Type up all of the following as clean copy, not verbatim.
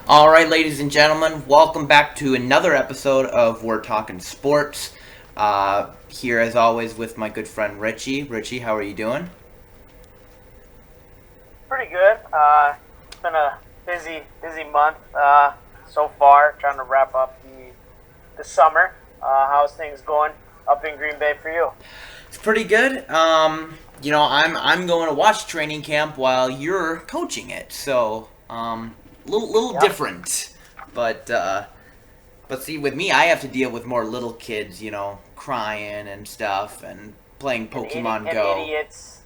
All right, ladies and gentlemen, welcome back to another episode of We're Talking Sports. Here, as always, with my good friend Richie. Richie, how are you doing? Pretty good. It's been a busy month so far. Trying to wrap up the summer. How's things going up in Green Bay for you? It's pretty good. I'm going to watch training camp while you're coaching it, so little Yep. different. But see, with me, I have to deal with more little kids, crying and stuff, and playing Pokemon And Go. idiots.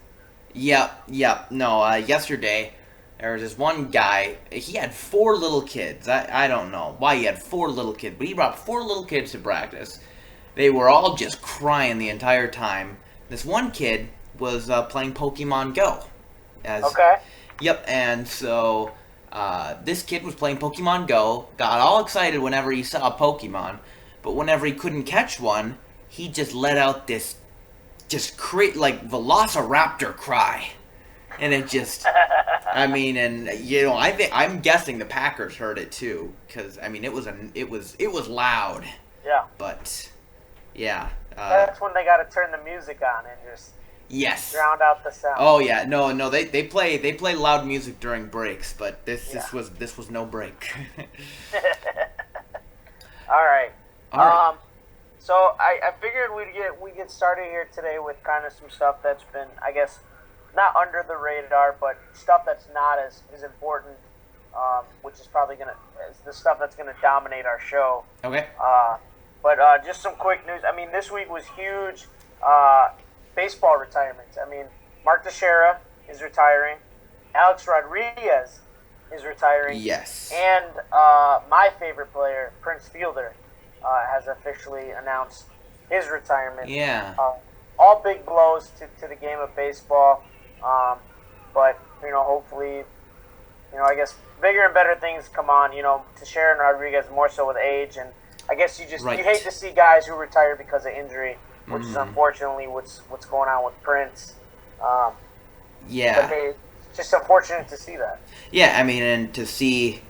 Yep. No, yesterday there was this one guy. He had four little kids. I don't know why he had four little kids, but he brought four little kids to practice. They were all just crying the entire time. This one kid was playing Pokemon Go. Okay. Yep, and so this kid was playing Pokemon Go, got all excited whenever he saw a Pokemon, but whenever he couldn't catch one, he just let out this Velociraptor cry, and it just, I'm guessing the Packers heard it too, because it was loud, Yeah. but yeah, That's when they got to turn the music on and just yes. drown out the sound. Oh yeah, no, they play loud music during breaks, but this Yeah. was no break. All right. All right. So I figured we'd get started here today with kind of some stuff that's been, I guess, not under the radar, but stuff that's not as important, which is the stuff that's gonna dominate our show. Okay. But just some quick news. I mean, this week was huge. Baseball retirements. I mean, Mark Teixeira is retiring. Alex Rodriguez is retiring. Yes. And my favorite player, Prince Fielder, has officially announced his retirement. Yeah. All big blows to the game of baseball. But, hopefully, I guess bigger and better things come on. Teixeira and Rodriguez more so with age. And I guess you hate to see guys who retire because of injury, which is unfortunately what's going on with Prince. Yeah. But it's just unfortunate to see that. Yeah, and to see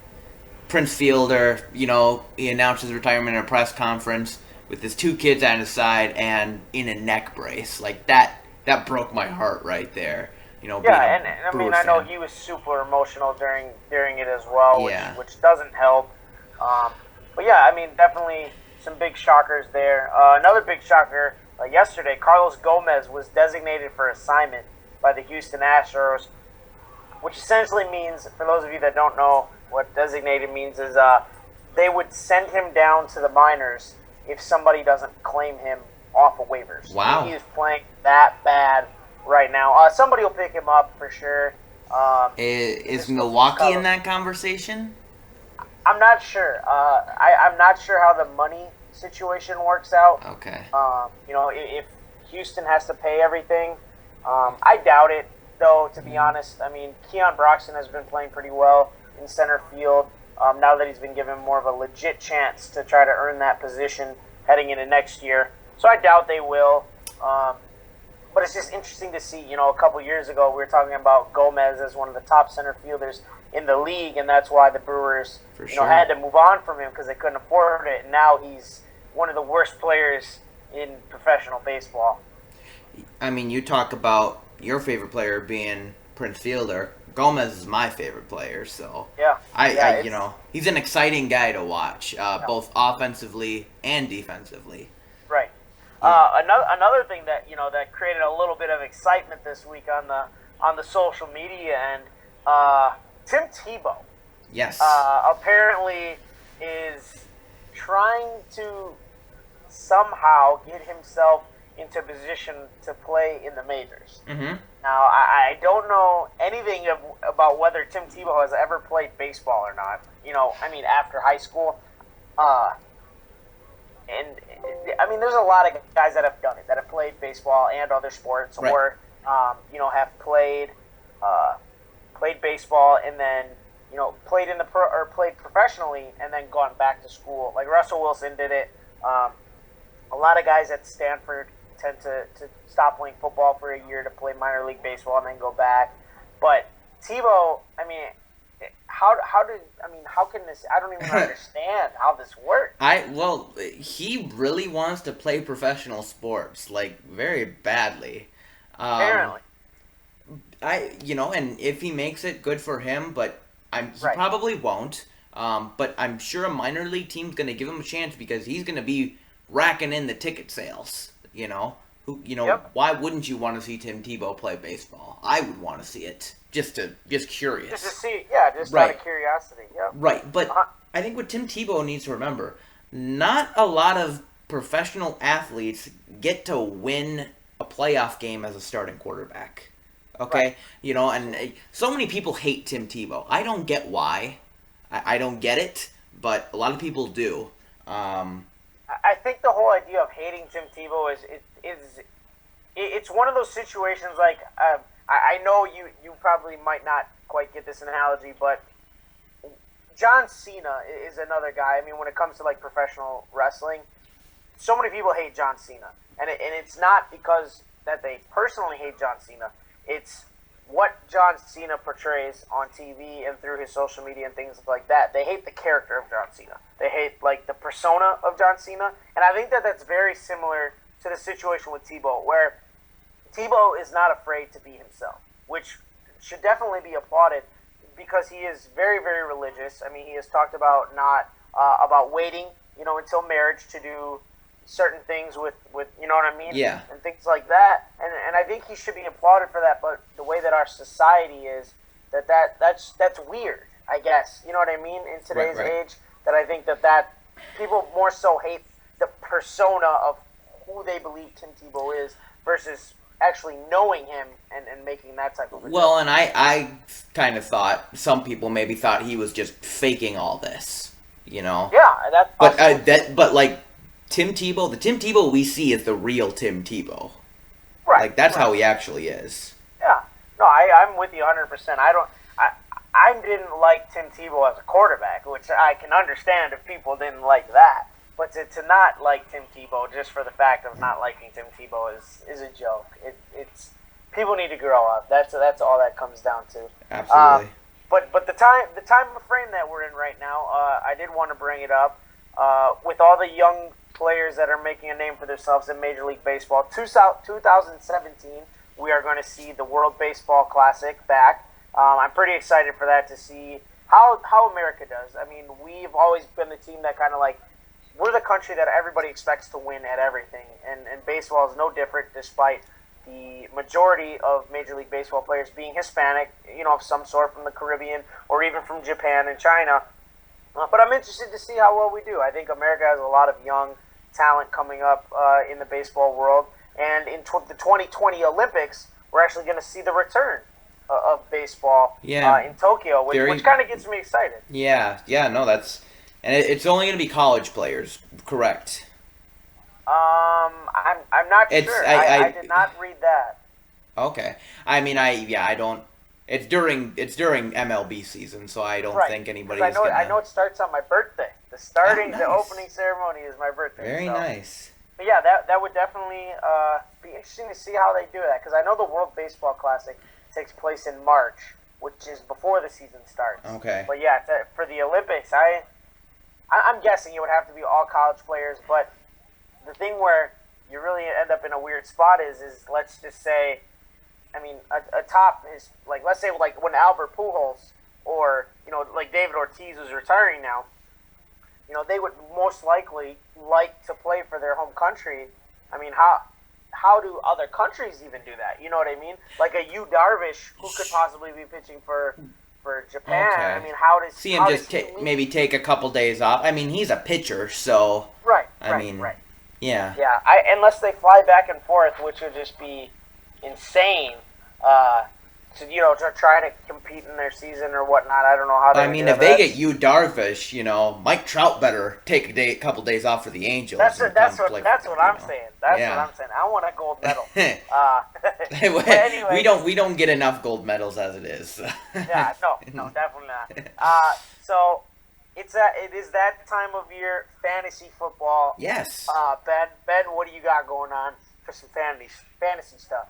Prince Fielder, he announced his retirement in a press conference with his two kids at his side and in a neck brace. Like, that broke my heart right there. Yeah, and I mean, I know he was super emotional during it as well, which doesn't help. But yeah, I mean, definitely some big shockers there. Another big shocker yesterday, Carlos Gomez was designated for assignment by the Houston Astros, which essentially means, for those of you that don't know what designated means, is they would send him down to the minors if somebody doesn't claim him off of waivers. Wow. He is playing that bad right now. Somebody will pick him up for sure. Is Milwaukee in that conversation? I'm not sure. I'm not sure how the money situation works out. Okay. If Houston has to pay everything, I doubt it. Though, to be honest, I mean, Keon Broxton has been playing pretty well in center field. Now that he's been given more of a legit chance to try to earn that position heading into next year, so I doubt they will. But it's just interesting to see. A couple years ago, we were talking about Gomez as one of the top center fielders in the league, and that's why the Brewers, had to move on from him because they couldn't afford it. And now he's one of the worst players in professional baseball. I mean, you talk about your favorite player being Prince Fielder. Gomez is my favorite player, so yeah. He's an exciting guy to watch, both offensively and defensively. Right. Another thing that that created a little bit of excitement this week on the social media end, Tim Tebow. Yes. Apparently is trying to somehow get himself into position to play in the majors. Mm-hmm. Now, I don't know anything about whether Tim Tebow has ever played baseball or not. After high school. And, I mean, there's a lot of guys that have done it, that have played baseball and other sports, right. or, have played baseball and then, played in played professionally and then gone back to school. Like Russell Wilson did it. A lot of guys at Stanford tend to stop playing football for a year to play minor league baseball and then go back. But Tebow, I mean, how can this? I don't even understand how this works. He really wants to play professional sports, like, very badly. Apparently. And if he makes it, good for him, but he Right. probably won't. But I'm sure a minor league team's going to give him a chance because he's going to be racking in the ticket sales, Yep. Why wouldn't you want to see Tim Tebow play baseball? I would want to see it, just curious. Just to see, just Right. out of curiosity. Yep. Right, but I think what Tim Tebow needs to remember, not a lot of professional athletes get to win a playoff game as a starting quarterback. Okay? Right. And so many people hate Tim Tebow. I don't get why. I don't get it, but a lot of people do. I think the whole idea of hating Tim Tebow it's one of those situations like I know you probably might not quite get this analogy, but John Cena is another guy. I mean, when it comes to like professional wrestling, so many people hate John Cena, and it's not because that they personally hate John Cena. It's what John Cena portrays on TV and through his social media and things like that. They hate the character of John Cena. They hate like the persona of John Cena, and I think that that's very similar to the situation with Tebow, where Tebow is not afraid to be himself, which should definitely be applauded because he is very, very religious. I mean, he has talked about not about waiting, until marriage to do certain things with you know what I mean? Yeah. And things like that. And I think he should be applauded for that, but the way that our society is, that's weird, I guess. You know what I mean? In today's Right. age, that I think that people more so hate the persona of who they believe Tim Tebow is versus actually knowing him and making that type of a Well, and I kind of thought, some people maybe thought he was just faking all this, Yeah, that's but like Tim Tebow, the Tim Tebow we see is the real Tim Tebow. right. Like, that's right. how he actually is. Yeah. No, I'm with you 100%. I didn't like Tim Tebow as a quarterback, which I can understand if people didn't like that. But to not like Tim Tebow just for the fact of not liking Tim Tebow is a joke. It's people need to grow up. That's all that comes down to. Absolutely. But the time frame that we're in right now, I did want to bring it up. With all the young players that are making a name for themselves in Major League Baseball, 2017, we are going to see the World Baseball Classic back. I'm pretty excited for that to see how America does. I mean, we've always been the team that kind of like, we're the country that everybody expects to win at everything, and baseball is no different, despite the majority of Major League Baseball players being Hispanic, of some sort from the Caribbean or even from Japan and China. But I'm interested to see how well we do. I think America has a lot of young talent coming up in the baseball world, and in the 2020 Olympics, we're actually going to see the return of baseball in Tokyo, which kind of gets me excited. Yeah, no, that's... And it's only going to be college players, correct? I'm not sure. I did not read that. Okay. I mean, I don't... It's during MLB season, so I don't think anybody's going to... I know it starts on my birthday. The opening ceremony is my birthday. Very nice. But yeah, that would definitely be interesting to see how they do that, because I know the World Baseball Classic takes place in March, which is before the season starts. Okay. But yeah, for the Olympics, I'm guessing it would have to be all college players, but the thing where you really end up in a weird spot is let's just say, I mean, a top is, like, let's say, like, when Albert Pujols or, like David Ortiz is retiring now, they would most likely like to play for their home country. I mean, how do other countries even do that? You know what I mean? Like a Yu Darvish, who could possibly be pitching for Japan. Okay. I mean, how does him just maybe take a couple days off? I mean, he's a pitcher, so right. Yeah. Yeah. Unless they fly back and forth, which would just be insane. To try to compete in their season or whatnot. I don't know how. I mean, if they get Yu Darvish, Mike Trout better take a couple days off for the Angels. That's what I'm saying. That's what I'm saying. I want a gold medal. Anyway, we don't get enough gold medals as it is. So. Yeah, no, definitely not. So it is that time of year, fantasy football. Yes. Ben, what do you got going on for some fantasy stuff?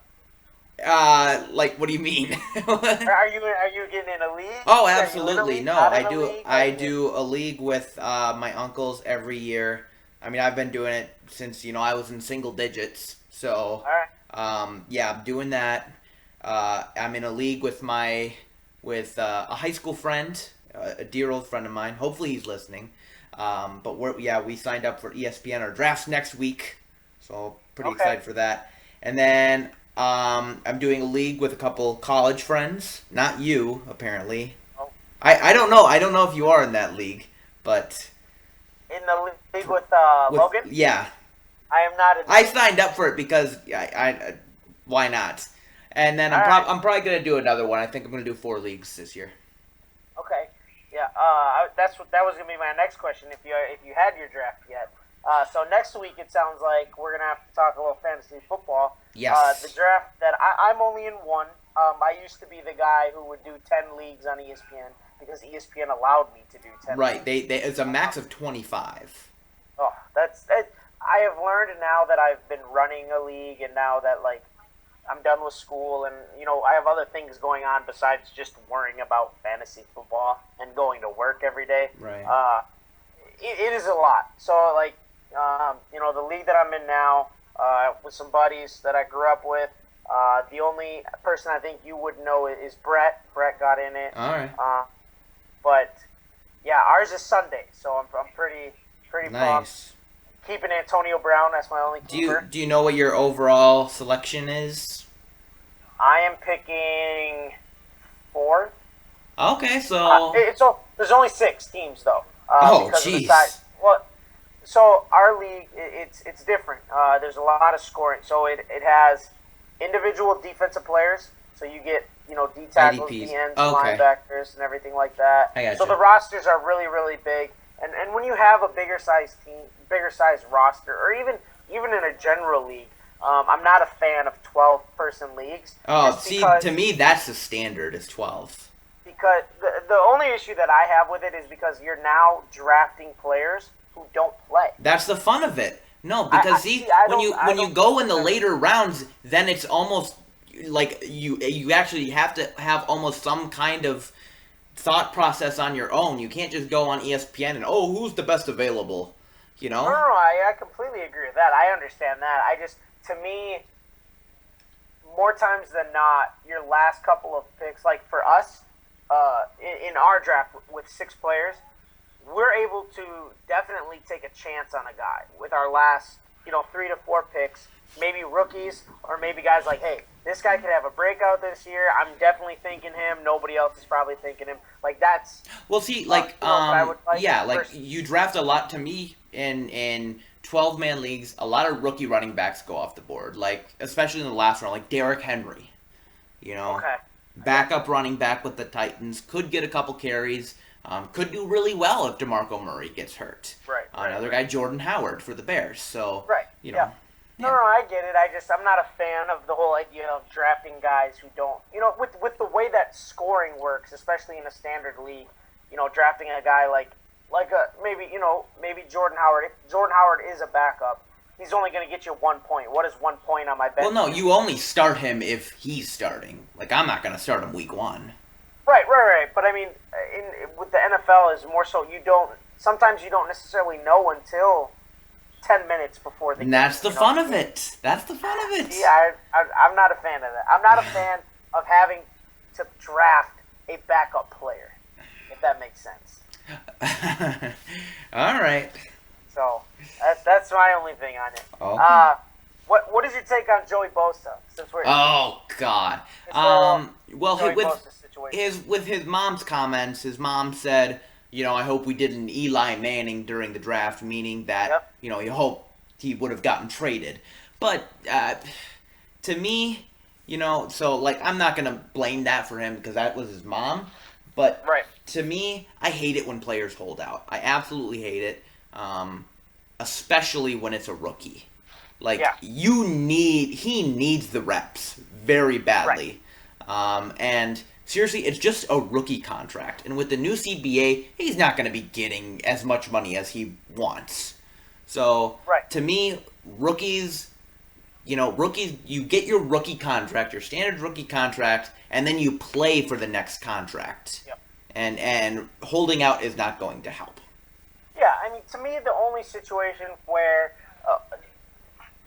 Like, what do you mean? Are you getting in a league? Oh, Are you in a absolutely. league? No, Not in I a do. league? I do a league with my uncles every year. I mean, I've been doing it since I was in single digits. So, All right. yeah, I'm doing that. I'm in a league with a high school friend, a dear old friend of mine. Hopefully, he's listening. But we signed up for ESPN. Our draft's next week, so pretty Okay. excited for that. And then I'm doing a league with a couple college friends. Not you, apparently. Oh. I don't know. I don't know if you are in that league, but In the league with Logan? yeah, I am not in. I signed up for it because why not? And then All right. I'm probably gonna do another one. I think I'm gonna do 4 leagues this year. Okay. Yeah. That was gonna be my next question. If you had your draft yet. So next week it sounds like we're gonna have to talk a little fantasy football. Yes. The draft that I'm only in one. I used to be the guy who would do 10 leagues on ESPN because ESPN allowed me to do 10. Right. Leagues. It's a max of 25. Oh, I have learned now that I've been running a league, and now that I'm done with school, and I have other things going on besides just worrying about fantasy football and going to work every day. Right. It is a lot. So the league that I'm in now, with some buddies that I grew up with. The only person I think you would know is Brett. Brett got in it. All right. But yeah, ours is Sunday, so I'm pretty pumped. Nice. Keeping Antonio Brown. That's my only keeper. Do you know what your overall selection is? I am picking 4. Okay, so there's only 6 teams though. Because of the jeez. size. Well, so our league it's different. There's a lot of scoring. So it has individual defensive players. So you get D tackles, IDPs. D ends, Okay. linebackers, and everything like that. I gotcha. So the rosters are really really big. And when you have a bigger size team, bigger size roster, or even in a general league, I'm not a fan of 12-person leagues. Oh, see, to me that's the standard is 12. Because the only issue that I have with it is because you're now drafting players who don't play. That's the fun of it. No, because when you go in the later rounds, then it's almost like you actually have to have almost some kind of thought process on your own. You can't just go on ESPN and who's the best available, No, I completely agree with that. I understand that. To me, more times than not, your last couple of picks, like for us, in our draft with 6 players, we're able to definitely take a chance on a guy with our last, 3 to 4 picks, maybe rookies or maybe guys like, hey, this guy could have a breakout this year. I'm definitely thinking him. Nobody else is probably thinking him. Like that's. Well, see, you draft a lot to me in 12-man leagues. A lot of rookie running backs go off the board, like especially in the last round, like Derrick Henry. Okay. Backup running back with the Titans, could get a couple carries. Could do really well if DeMarco Murray gets hurt. Right. Another guy, Jordan Howard for the Bears. So right. Yeah. No, I get it. I'm not a fan of the whole idea of drafting guys who don't, with the way that scoring works, especially in a standard league, drafting a guy maybe Jordan Howard. If Jordan Howard is a backup, he's only going to get you 1 point. What is 1 point on my bench? Well, no, you only start him if he's starting. Like, I'm not going to start him week 1. Right. But I mean, with the NFL is more so sometimes you don't necessarily know until 10 minutes before the game. And that's the fun of it. That's the fun of it. Yeah, I'm not a fan of that. I'm not a fan of having to draft a backup player, if that makes sense. All right. So that's my only thing on it. Okay. What is your take on Joey Bosa? Since we're oh God. With his mom's comments, his mom said, I hope we did an Eli Manning during the draft, meaning that you hope he would have gotten traded. But to me, so I'm not gonna blame that for him because that was his mom. But to me, I hate it when players hold out. I absolutely hate it, especially when it's a rookie. He needs the reps very badly. And seriously, it's just a rookie contract. And with the new CBA, he's not going to be getting as much money as he wants. So, to me, rookies, rookies, you get your rookie contract, your standard rookie contract, and then you play for the next contract. Yep. And holding out is not going to help. Yeah, I mean, to me, the only situation where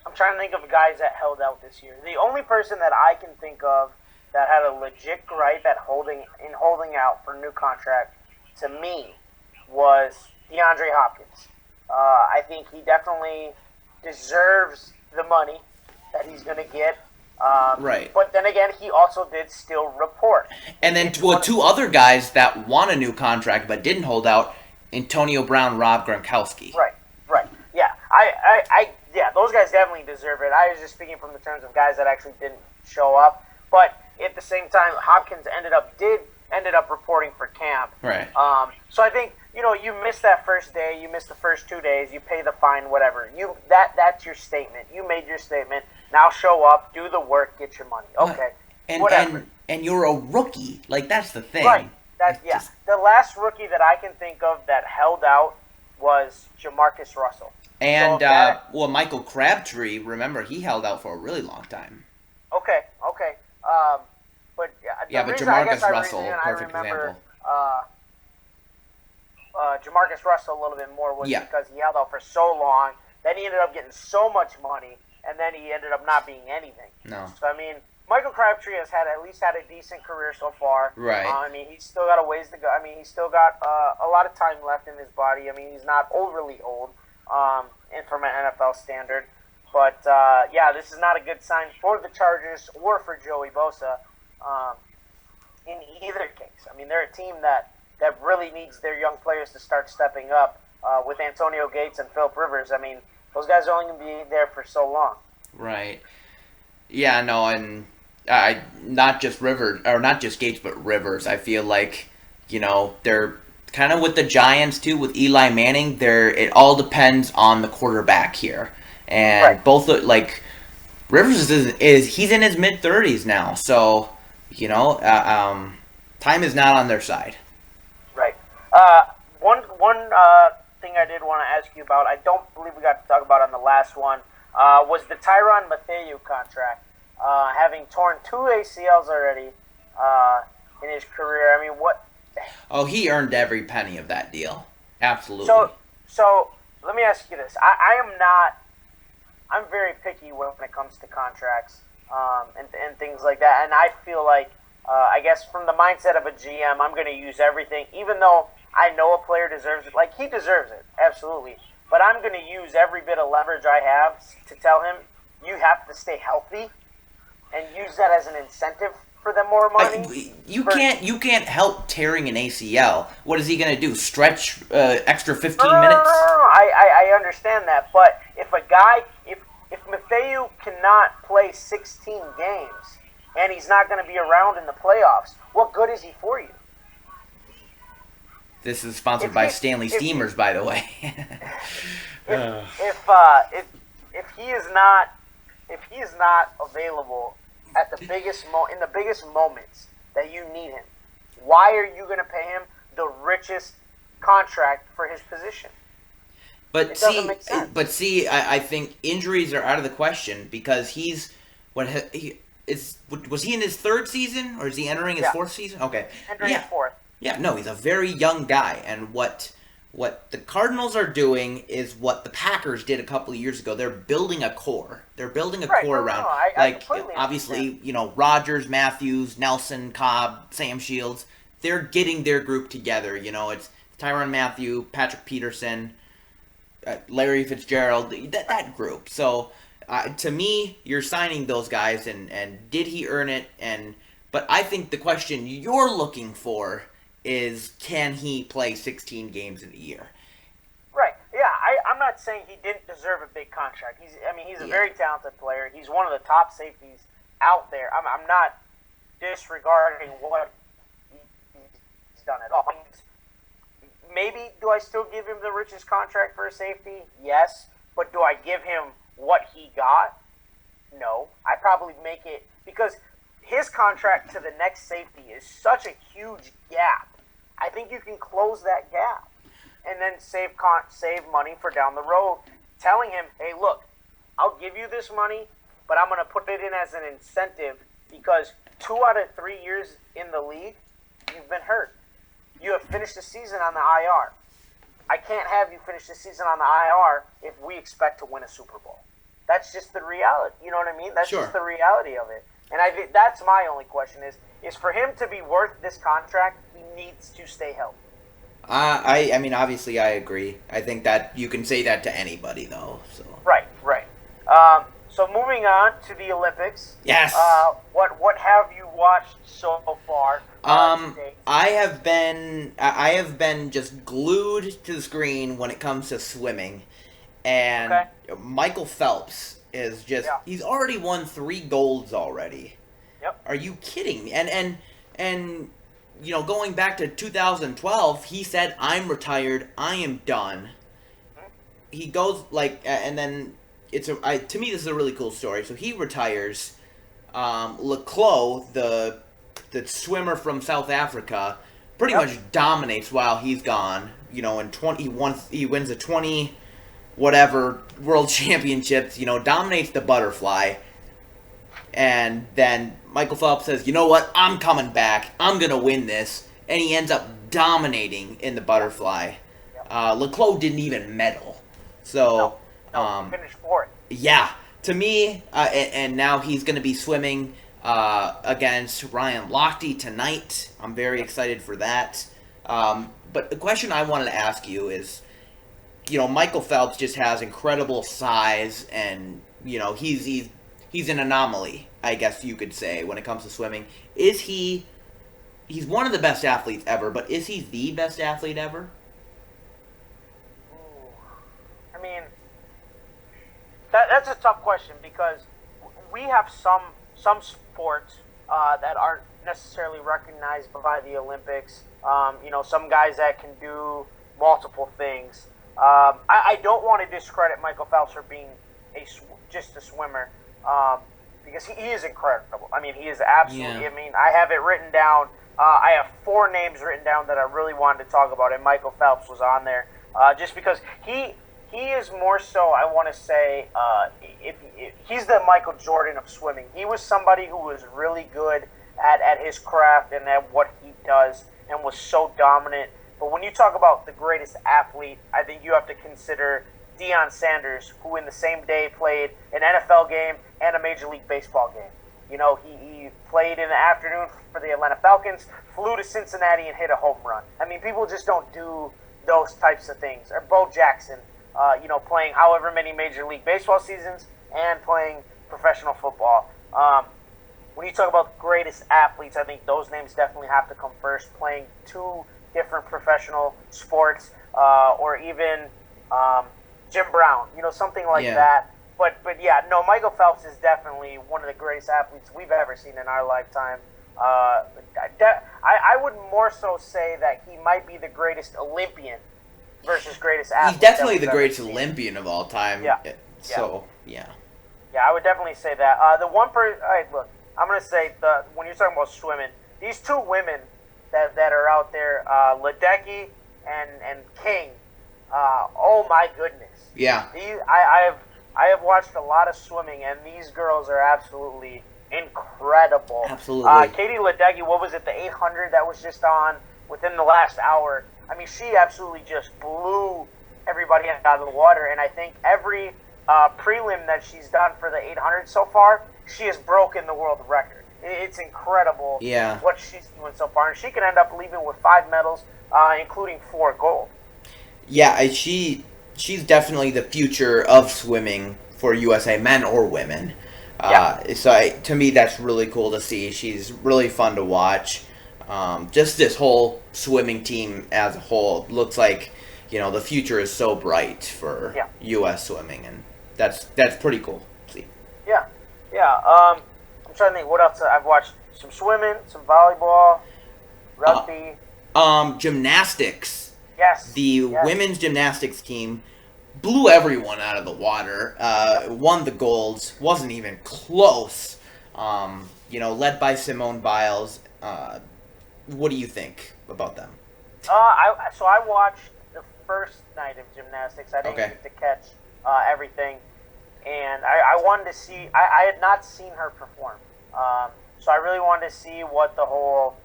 I'm trying to think of guys that held out this year. The only person that I can think of that had a legit gripe at holding out for a new contract, to me, was DeAndre Hopkins. I think he definitely deserves the money that he's going to get. Right. But then again, he also did still report. And then two other guys that want a new contract but didn't hold out, Antonio Brown, Rob Gronkowski. Right. Yeah, yeah, those guys definitely deserve it. I was just speaking from the terms of guys that actually didn't show up. But at the same time, Hopkins ended up reporting for camp. Right. So I think, you missed that first day, you missed the first 2 days, you pay the fine, whatever. That's your statement. You made your statement. Now show up, do the work, get your money. Okay. Whatever. And you're a rookie. Like, that's the thing. Right. The last rookie that I can think of that held out was Jamarcus Russell. And Michael Crabtree, remember, he held out for a really long time. Okay. But Jamarcus Russell, perfect example. Jamarcus Russell a little bit more was Yeah. because he held out for so long. Then he ended up getting so much money, and then he ended up not being anything. No. So, I mean, Michael Crabtree has at least had a decent career so far. Right. I mean, he's still got a ways to go. I mean, he's still got a lot of time left in his body. I mean, he's not overly old and from an NFL standard. But, this is not a good sign for the Chargers or for Joey Bosa in either case. I mean, they're a team that really needs their young players to start stepping up with Antonio Gates and Phillip Rivers. I mean, those guys are only going to be there for so long. Right. Yeah, no, and not just Gates, but Rivers. I feel like, they're kind of with the Giants too, with Eli Manning. It all depends on the quarterback here, and right. Both Rivers he's in his mid-30s now, so time is not on their side. Right. One thing I did want to ask you about, I don't believe we got to talk about on the last one, was the Tyrann Mathieu contract. Having torn 2 ACLs already in his career. I mean, what? Oh, he earned every penny of that deal. Absolutely. So let me ask you this. I'm very picky when it comes to contracts and things like that. And I feel like, I guess from the mindset of a GM, I'm going to use everything, even though I know a player deserves it. Like, he deserves it, absolutely. But I'm going to use every bit of leverage I have to tell him, you have to stay healthy, and use that as an incentive for them more money. You can't help tearing an ACL. What is he going to do? Stretch extra 15 minutes? No. I understand that, but if Mathieu cannot play 16 games and he's not going to be around in the playoffs, what good is he for you? This is sponsored by Stanley Steamers, by the way. If he is not available at the biggest in the biggest moments that you need him, why are you going to pay him the richest contract for his position? But I think injuries are out of the question because was he in his 3rd season or is he entering his 4th season? Okay, entering his 4th. Yeah, no, he's a very young guy, and what the Cardinals are doing is what the Packers did a couple of years ago. They're building a core. They're building a core around, obviously, Rodgers, Matthews, Nelson, Cobb, Sam Shields. They're getting their group together. It's Tyrann Mathieu, Patrick Peterson, Larry Fitzgerald, that group. So, to me, you're signing those guys, and did he earn it? But I think the question you're looking for is, can he play 16 games in a year? Right. Yeah, I'm not saying he didn't deserve a big contract. He's a very talented player. He's one of the top safeties out there. I'm not disregarding what he's done at all. Maybe do I still give him the richest contract for a safety? Yes. But do I give him what he got? No. I probably make it because his contract to the next safety is such a huge gap. I think you can close that gap and then save money for down the road. Telling him, hey, look, I'll give you this money but I'm going to put it in as an incentive because 2 out of 3 years in the league, you've been hurt. You have finished the season on the IR. I can't have you finish the season on the IR if we expect to win a Super Bowl. That's just the reality. You know what I mean? That's just the reality of it. And I think that's my only question is for him to be worth this contract, he needs to stay healthy. I mean, obviously, I agree. I think that you can say that to anybody, though. So. Right. So moving on to the Olympics. Yes. What have you watched so far? I have been just glued to the screen when it comes to swimming, and Michael Phelps is just he's already won 3 golds already. Yep. Are you kidding me? And going back to 2012, he said, "I'm retired. I am done." Mm-hmm. He goes and then to me this is a really cool story. So he retires. Leclos, the swimmer from South Africa, pretty much dominates while he's gone. He wins the 20 whatever world championships. Dominates the butterfly, and then Michael Phelps says, "You know what? I'm coming back. I'm gonna win this," and he ends up dominating in the butterfly. Leclos didn't even medal, so finished 4th. Yeah, to me, and now he's going to be swimming against Ryan Lochte tonight. I'm very excited for that. But the question I wanted to ask you is, Michael Phelps just has incredible size, and he's an anomaly, I guess you could say, when it comes to swimming. He's one of the best athletes ever, but is he the best athlete ever? I mean, that's a tough question because we have some sports that aren't necessarily recognized by the Olympics. Some guys that can do multiple things. I don't want to discredit Michael Phelps for being just a swimmer because he is incredible. I mean, he is absolutely. Yeah. I mean, I have it written down. I have 4 names written down that I really wanted to talk about, and Michael Phelps was on there just because he is more so, I want to say, if he's the Michael Jordan of swimming. He was somebody who was really good at his craft and at what he does and was so dominant. But when you talk about the greatest athlete, I think you have to consider Deion Sanders, who in the same day played an NFL game and a Major League Baseball game. He played in the afternoon for the Atlanta Falcons, flew to Cincinnati and hit a home run. I mean, people just don't do those types of things. Or Bo Jackson, playing however many Major League Baseball seasons and playing professional football. When you talk about the greatest athletes, I think those names definitely have to come first. Playing 2 different professional sports, or even Jim Brown, something like that. But yeah, no, Michael Phelps is definitely one of the greatest athletes we've ever seen in our lifetime. I would more so say that he might be the greatest Olympian versus greatest athlete. He's definitely the greatest Olympian of all time. Yeah. So, yeah. Yeah, I would definitely say that. The one person, all right, look, I'm going to say, when you're talking about swimming, these 2 women that are out there, Ledecky and King, oh my goodness. Yeah. I have watched a lot of swimming, and these girls are absolutely incredible. Absolutely. Katie Ledecky, what was it, the 800 that was just on within the last hour? I mean, she absolutely just blew everybody out of the water, and I think every prelim that she's done for the 800 so far, she has broken the world record. It's incredible what she's doing so far, and she can end up leaving with 5 medals, including 4 gold. Yeah, she's definitely the future of swimming for USA, men or women. To me, that's really cool to see. She's really fun to watch. Just this whole swimming team as a whole looks like, the future is so bright for U.S. swimming, and that's pretty cool to see. Yeah. I'm trying to think what else. I've watched some swimming, some volleyball, rugby. Gymnastics. Yes. The women's gymnastics team blew everyone out of the water. Won the golds. Wasn't even close. Led by Simone Biles. What do you think about them? I watched the first night of gymnastics. I didn't get to catch everything. and I wanted to see. I had not seen her perform, so I really wanted to see what the whole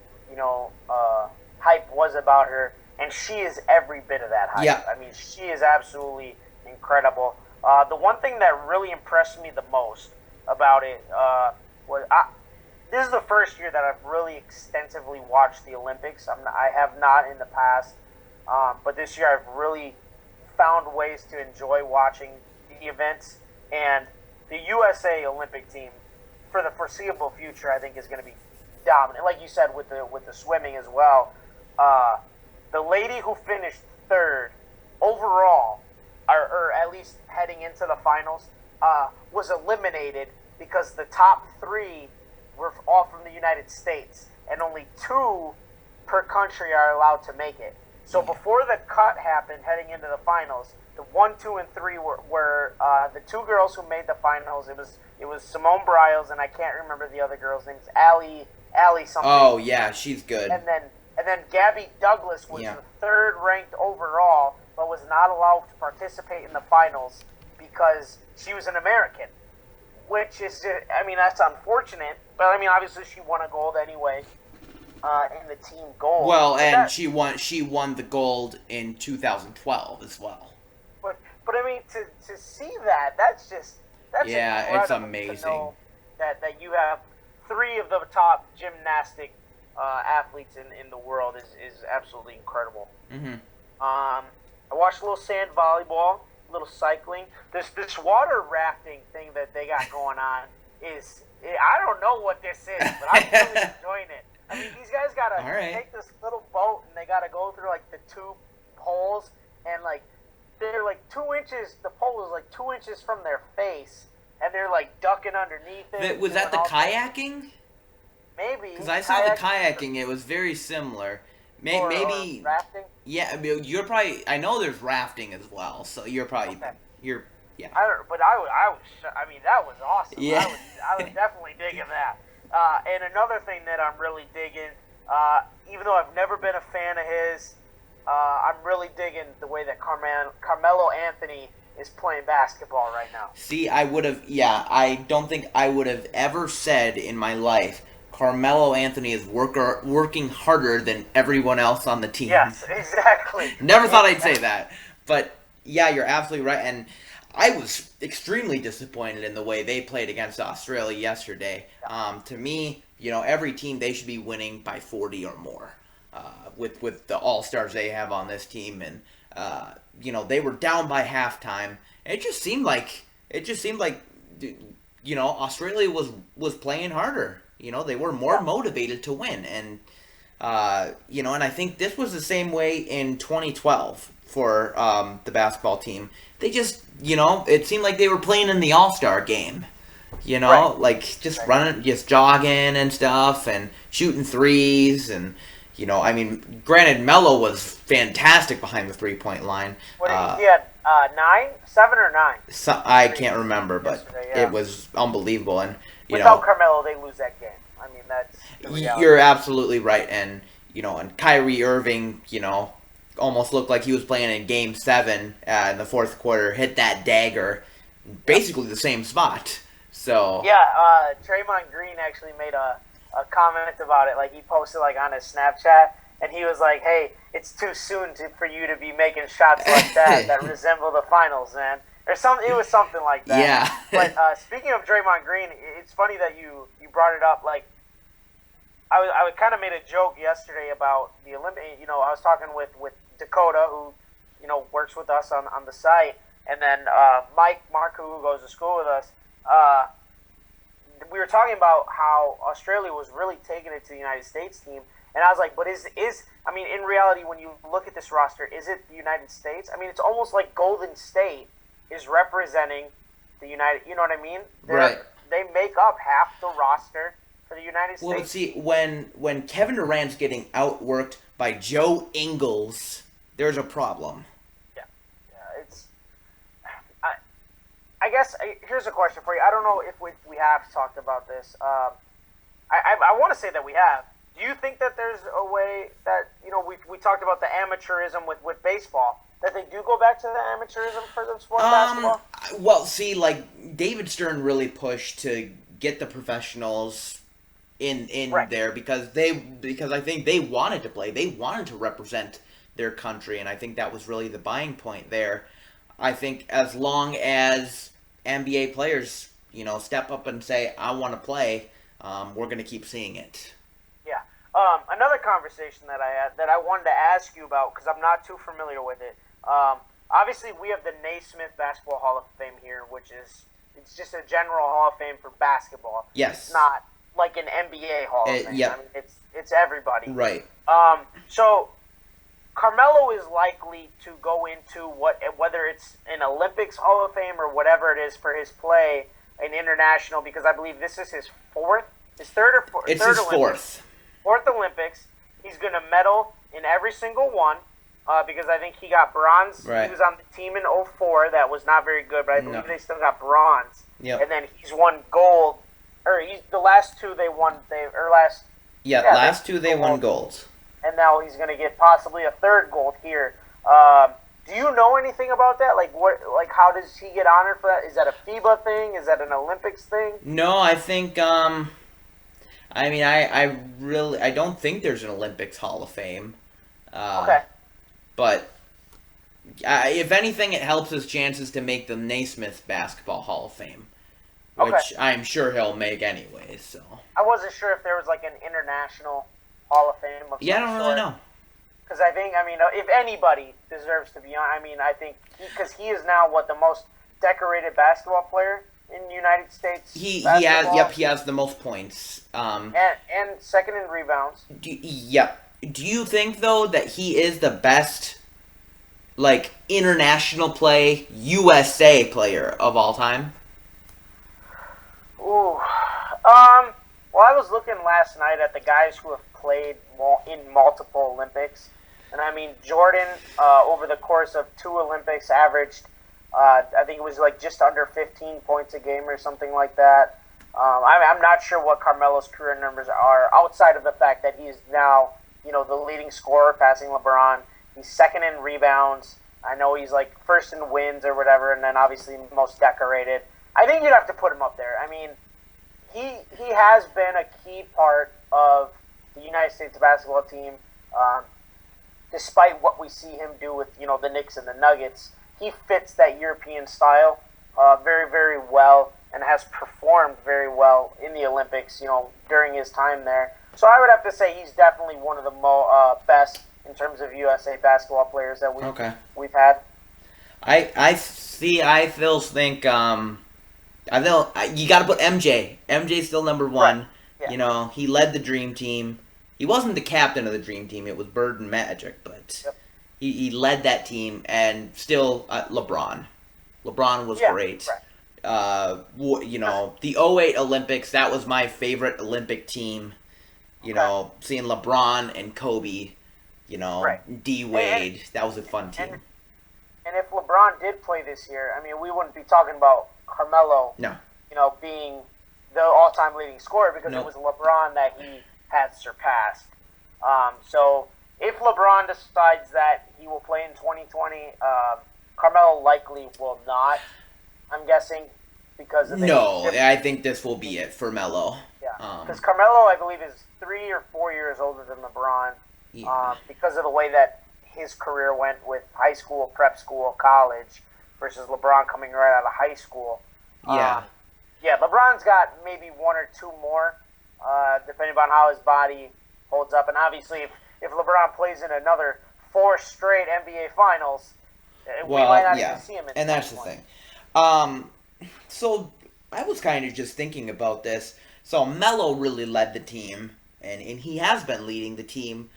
hype was about her, and she is every bit of that hype. Yeah. I mean, she is absolutely incredible. The one thing that really impressed me the most about it was this is the first year that I've really extensively watched the Olympics. I have not in the past, but this year I've really found ways to enjoy watching the events. And the USA Olympic team, for the foreseeable future, I think is going to be dominant. Like you said, with the swimming as well. The lady who finished third overall, or at least heading into the finals, was eliminated because the top three were all from the United States, and only 2 per country are allowed to make it. So before the cut happened, heading into the finals, the 1, 2, and 3 were the 2 girls who made the finals. It was Simone Biles, and I can't remember the other girl's name. It's Allie something. Oh yeah, she's good. And then Gabby Douglas was the 3rd ranked overall, but was not allowed to participate in the finals because she was an American. Which is, I mean, that's unfortunate. But I mean, obviously, she won a gold anyway in the team gold. Well, and she won the gold in 2012 as well. But I mean, to see that's it's amazing. To know that you have 3 of the top gymnastic athletes in the world is absolutely incredible. Mm-hmm. I watched a little sand volleyball, a little cycling. This water rafting thing that they got going on I don't know what this is, but I'm really enjoying it. I mean, these guys gotta take this little boat and they gotta go through like the 2 poles, and like they're like 2 inches. The pole is like 2 inches from their face, and they're like ducking underneath it. Was that the kayaking? Maybe. Because I saw the kayaking. It was very similar. Maybe. Or rafting? Yeah, you're probably. I know there's rafting as well, so you're probably. Okay. Yeah. I mean, that was awesome. Yeah. I was definitely digging that. And another thing that I'm really digging, even though I've never been a fan of his, I'm really digging the way that Carmelo Anthony is playing basketball right now. See, I don't think I would have ever said in my life Carmelo Anthony is working harder than everyone else on the team. Yes, exactly. Never thought I'd say that. But, yeah, you're absolutely right. And I was extremely disappointed in the way they played against Australia yesterday. To me, every team, they should be winning by 40 or more with the all-stars they have on this team. And, they were down by halftime. It just seemed like Australia was playing harder. They were more motivated to win. And, and I think this was the same way in 2012 for the basketball team. They just, it seemed like they were playing in the All-Star game. Like just running, just jogging and stuff and shooting threes. And, I mean, granted, Melo was fantastic behind the three-point line. What he had 7 or 9? So, I can't remember, but it was unbelievable. And, without Carmelo, they lose that game. I mean, that's the reality. You're absolutely right. And, and Kyrie Irving, almost looked like he was playing in Game 7 in the 4th quarter, hit that dagger, basically the same spot. So Draymond Green actually made a comment about it. Like, he posted like on his Snapchat, and he was like, "Hey, it's too soon for you to be making shots like that resemble the finals, man." Or something. It was something like that. Yeah. But speaking of Draymond Green, it's funny that you brought it up. Like, I kind of made a joke yesterday about the Olympic. I was talking with Dakota, who works with us on the site, and then Mark, who goes to school with us. We were talking about how Australia was really taking it to the United States team, and I was like, but I mean, in reality, when you look at this roster, is it the United States? I mean, it's almost like Golden State is representing the United. You know what I mean? Right. They make up half the roster for the United States. Well, see, when Kevin Durant's getting outworked by Joe Ingles, there's a problem. Yeah, it's. I guess here's a question for you. I don't know if we have talked about this. I want to say that we have. Do you think that there's a way that we talked about the amateurism with baseball, that they do go back to the amateurism for the sport of basketball? Well, see, like David Stern really pushed to get the professionals in Right. there because I think they wanted to play. They wanted to represent their country, and I think that was really the buying point there. I think as long as NBA players, step up and say, I want to play, we're going to keep seeing it. Yeah. Another conversation that I had that I wanted to ask you about, because I'm not too familiar with it. Obviously, we have the Naismith Basketball Hall of Fame here, it's just a general Hall of Fame for basketball. Yes. It's not like an NBA Hall of Fame. Yeah. I mean, it's everybody. Right. So Carmelo is likely to go into whether it's an Olympics Hall of Fame or whatever it is for his play in international, because I believe this is his third or fourth. It's his fourth. Fourth Olympics. He's going to medal in every single one because I think he got bronze. Right. He was on the team in 2004 that was not very good, but I believe they still got bronze. Yep. And then he's won gold. The last two they won. Last two they won gold. And now he's going to get possibly a third gold here. Do you know anything about that? How does he get honored for that? Is that a FIBA thing? Is that an Olympics thing? No, I think. I don't think there's an Olympics Hall of Fame. Okay. But if anything, it helps his chances to make the Naismith Basketball Hall of Fame, which I'm sure he'll make anyways. So I wasn't sure if there was an international Hall of Fame. I don't really know. Because if anybody deserves to be on, I think because he is now the most decorated basketball player in the United States. He has the most points. And second in rebounds. Do you think though that he is the best, international play USA player of all time? Ooh, well, I was looking last night at the guys who have played in multiple Olympics. And Jordan, over the course of 2 Olympics, averaged, I think it was just under 15 points a game or something like that. I'm not sure what Carmelo's career numbers are outside of the fact that he's now, the leading scorer, passing LeBron. He's second in rebounds. I know he's first in wins or whatever, and then obviously most decorated. I think you'd have to put him up there. He has been a key part of the United States basketball team. Despite what we see him do with, the Knicks and the Nuggets, he fits that European style very, very well and has performed very well in the Olympics, during his time there. So I would have to say he's definitely one of the best in terms of USA basketball players that we've had. I still think you got to put MJ. MJ's still number one. Right. Yeah. He led the Dream Team. He wasn't the captain of the Dream Team. It was Bird and Magic, but he led that team, and still LeBron. LeBron was great. Right. The 2008 Olympics, that was my favorite Olympic team. Seeing LeBron and Kobe, D Wade, that was a fun team. And if LeBron did play this year, we wouldn't be talking about Carmelo, being the all-time leading scorer because it was LeBron that he had surpassed. So if LeBron decides that he will play in 2020, Carmelo likely will not, I'm guessing, because of the I think this will be it for Melo. Yeah, because Carmelo, I believe, is 3 or 4 years older than LeBron because of the way that his career went with high school, prep school, college, versus LeBron coming right out of high school. LeBron's got maybe 1 or 2 more, depending on how his body holds up. And obviously, if LeBron plays in another 4 straight NBA Finals, we might not even see him in 2020. And that's the thing. So I was kind of just thinking about this. So Melo really led the team, and he has been leading the team.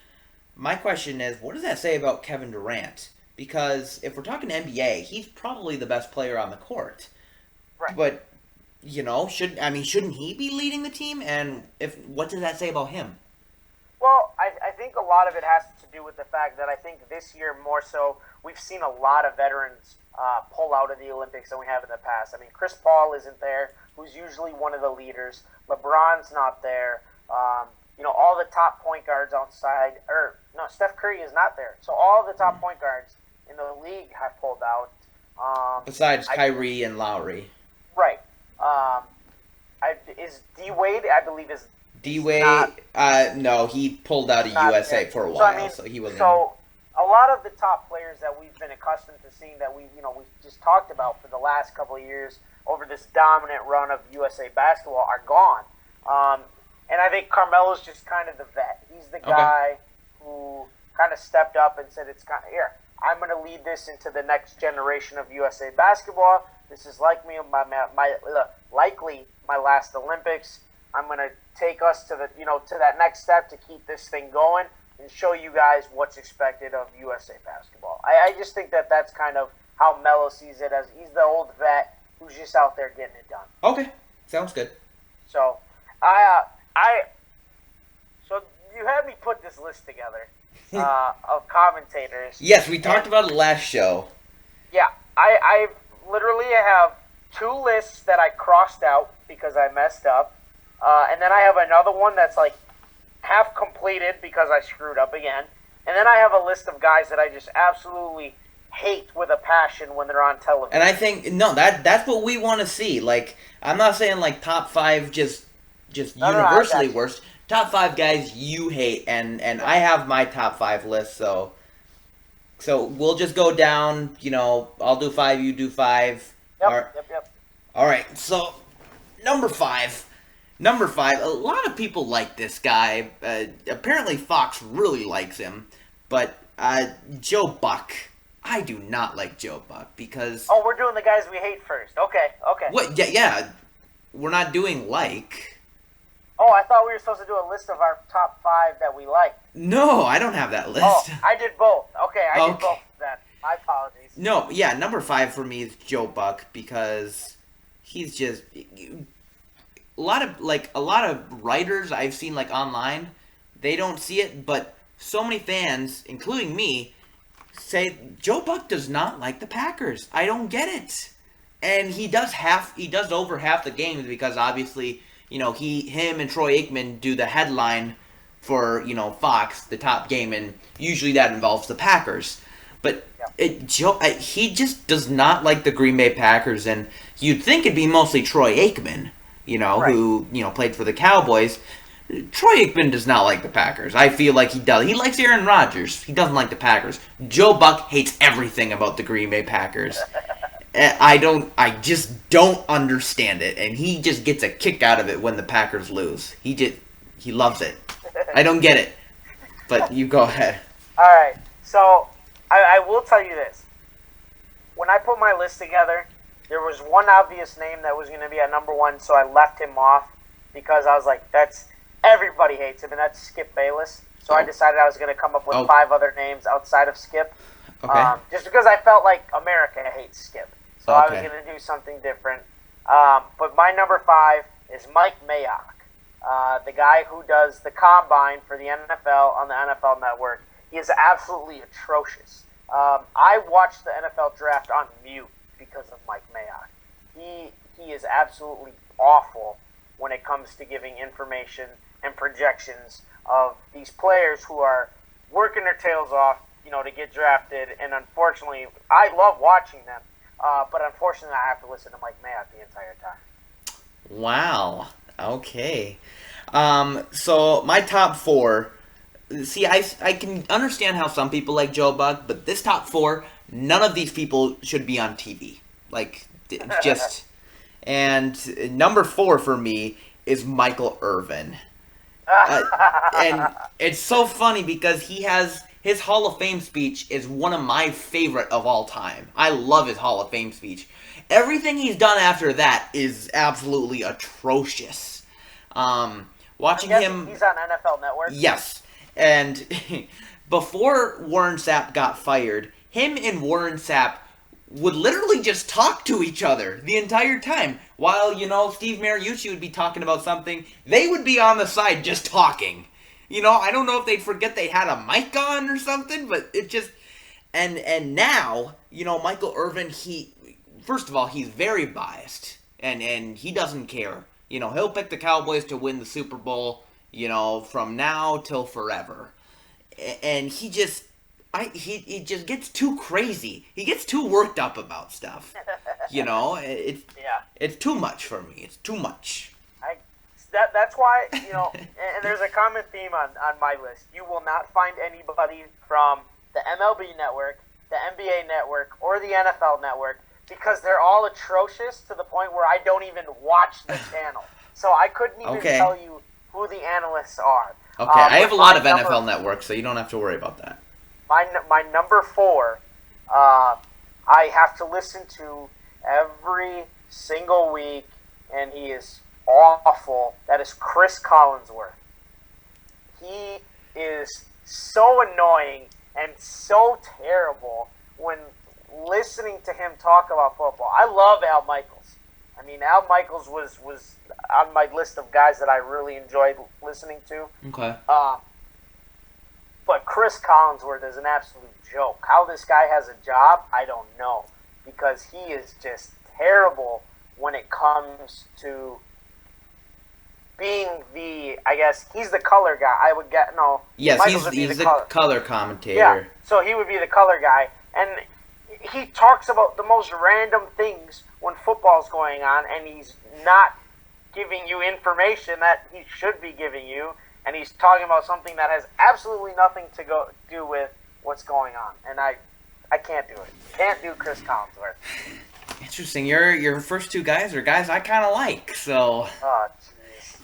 My question is, what does that say about Kevin Durant? Because if we're talking NBA, he's probably the best player on the court. Right. But, shouldn't he be leading the team? And what does that say about him? Well, I think a lot of it has to do with the fact that I think this year more so we've seen a lot of veterans pull out of the Olympics than we have in the past. Chris Paul isn't there, who's usually one of the leaders. LeBron's not there. All the top point guards outside, Steph Curry is not there. So all the top point guards in the league have pulled out. Besides Kyrie and Lowry. Right. is D-Wade, I believe, is D-Wade, no, he pulled out of USA for a while, so he wasn't. So a lot of the top players that we've been accustomed to seeing that we've just talked about for the last couple of years over this dominant run of USA basketball are gone. And I think Carmelo's just kind of the vet. He's the guy who kind of stepped up and said, here, I'm going to lead this into the next generation of USA basketball. This is likely my last Olympics. I'm going to take us to that next step to keep this thing going and show you guys what's expected of USA basketball. I just think that that's kind of how Melo sees it, as he's the old vet who's just out there getting it done. Okay, sounds good. So, so you had me put this list together of commentators. Yes, we talked about it last show. Yeah, I literally have 2 lists that I crossed out because I messed up. And then I have another one that's like half completed because I screwed up again. And then I have a list of guys that I just absolutely hate with a passion when they're on television. And I think, no, that's what we want to see. Like, I'm not saying like top 5 just universally worst. Top 5 guys you hate, and I have my top 5 list, so we'll just go down, I'll do 5, you do 5. Yep. All right, so number 5, a lot of people like this guy. Apparently Fox really likes him, but Joe Buck. I do not like Joe Buck because... Oh, we're doing the guys we hate first. Okay. What? Yeah. We're not doing like... Oh, I thought we were supposed to do a list of our top 5 that we like. No, I don't have that list. Oh, I did both. Okay, I did both then. My apologies. No, yeah, number 5 for me is Joe Buck because he's just... A lot of writers I've seen like online, they don't see it, but so many fans, including me, say Joe Buck does not like the Packers. I don't get it. And he does over half the games because obviously, him and Troy Aikman do the headline for, Fox, the top game, and usually that involves the Packers. But he just does not like the Green Bay Packers, and you'd think it'd be mostly Troy Aikman, who, played for the Cowboys. Troy Aikman does not like the Packers. I feel like he does. He likes Aaron Rodgers. He doesn't like the Packers. Joe Buck hates everything about the Green Bay Packers. I just don't understand it, and he just gets a kick out of it when the Packers lose. He loves it. I don't get it. But you go ahead. All right. So I will tell you this. When I put my list together, there was one obvious name that was going to be at number 1, so I left him off because I was like, everybody hates him, and that's Skip Bayless. So I decided I was going to come up with 5 other names outside of Skip. Okay. Just because I felt like America hates Skip. So I was going to do something different. But my number 5 is Mike Mayock, the guy who does the combine for the NFL on the NFL Network. He is absolutely atrocious. I watched the NFL draft on mute because of Mike Mayock. He is absolutely awful when it comes to giving information and projections of these players who are working their tails off, to get drafted. And unfortunately, I love watching them, but unfortunately, I have to listen to Mike Mayock the entire time. Wow. Okay. So my top 4. See, I can understand how some people like Joe Buck, but this top 4, none of these people should be on TV. Like, just... And number 4 for me is Michael Irvin. And it's so funny because his Hall of Fame speech is one of my favorite of all time. I love his Hall of Fame speech. Everything he's done after that is absolutely atrocious. Watching him... He's on NFL Network? Yes. And before Warren Sapp got fired, him and Warren Sapp would literally just talk to each other the entire time. While, Steve Mariucci would be talking about something, they would be on the side just talking. I don't know if they'd forget they had a mic on or something, but it just... And now, Michael Irvin, first of all, he's very biased, and he doesn't care. He'll pick the Cowboys to win the Super Bowl, from now till forever. And he just gets too crazy. He gets too worked up about stuff. It's too much for me. It's too much. That's why, and there's a common theme on my list. You will not find anybody from the MLB network, the NBA network, or the NFL network, because they're all atrocious to the point where I don't even watch the channel. So I couldn't even tell you who the analysts are. Okay, I have a lot of NFL networks, so you don't have to worry about that. My number 4, I have to listen to every single week, and he is awful. That is Chris Collinsworth. He is so annoying and so terrible when listening to him talk about football. I love Al Michaels. I mean, Al Michaels was on my list of guys that I really enjoyed listening to. Okay. But Chris Collinsworth is an absolute joke. How this guy has a job, I don't know. Because he is just terrible when it comes to being he's the color guy. I would get, no. Yes, he's the color commentator. Yeah, so he would be the color guy. And he talks about the most random things when football's going on, and he's not giving you information that he should be giving you, and he's talking about something that has absolutely nothing to do with what's going on. And I can't do it. Can't do Chris Collinsworth. Interesting. Your first 2 guys are guys I kind of like. So. Oh,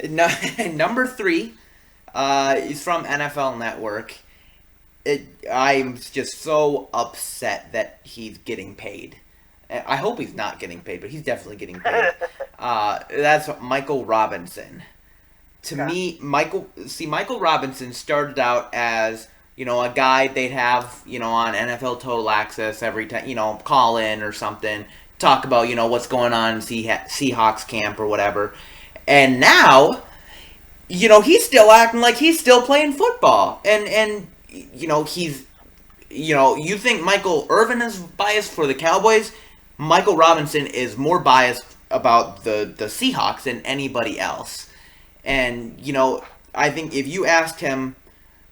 jeez. No, number 3, is from NFL Network. I'm just so upset that he's getting paid. I hope he's not getting paid, but he's definitely getting paid. That's Michael Robinson. To me, Michael Robinson started out as, a guy they'd have, on NFL Total Access every time, call in or something, talk about, what's going on in Seahawks camp or whatever. And now, he's still acting like he's still playing football. And he's, you think Michael Irvin is biased for the Cowboys? Michael Robinson is more biased about the Seahawks than anybody else. And, I think if you asked him,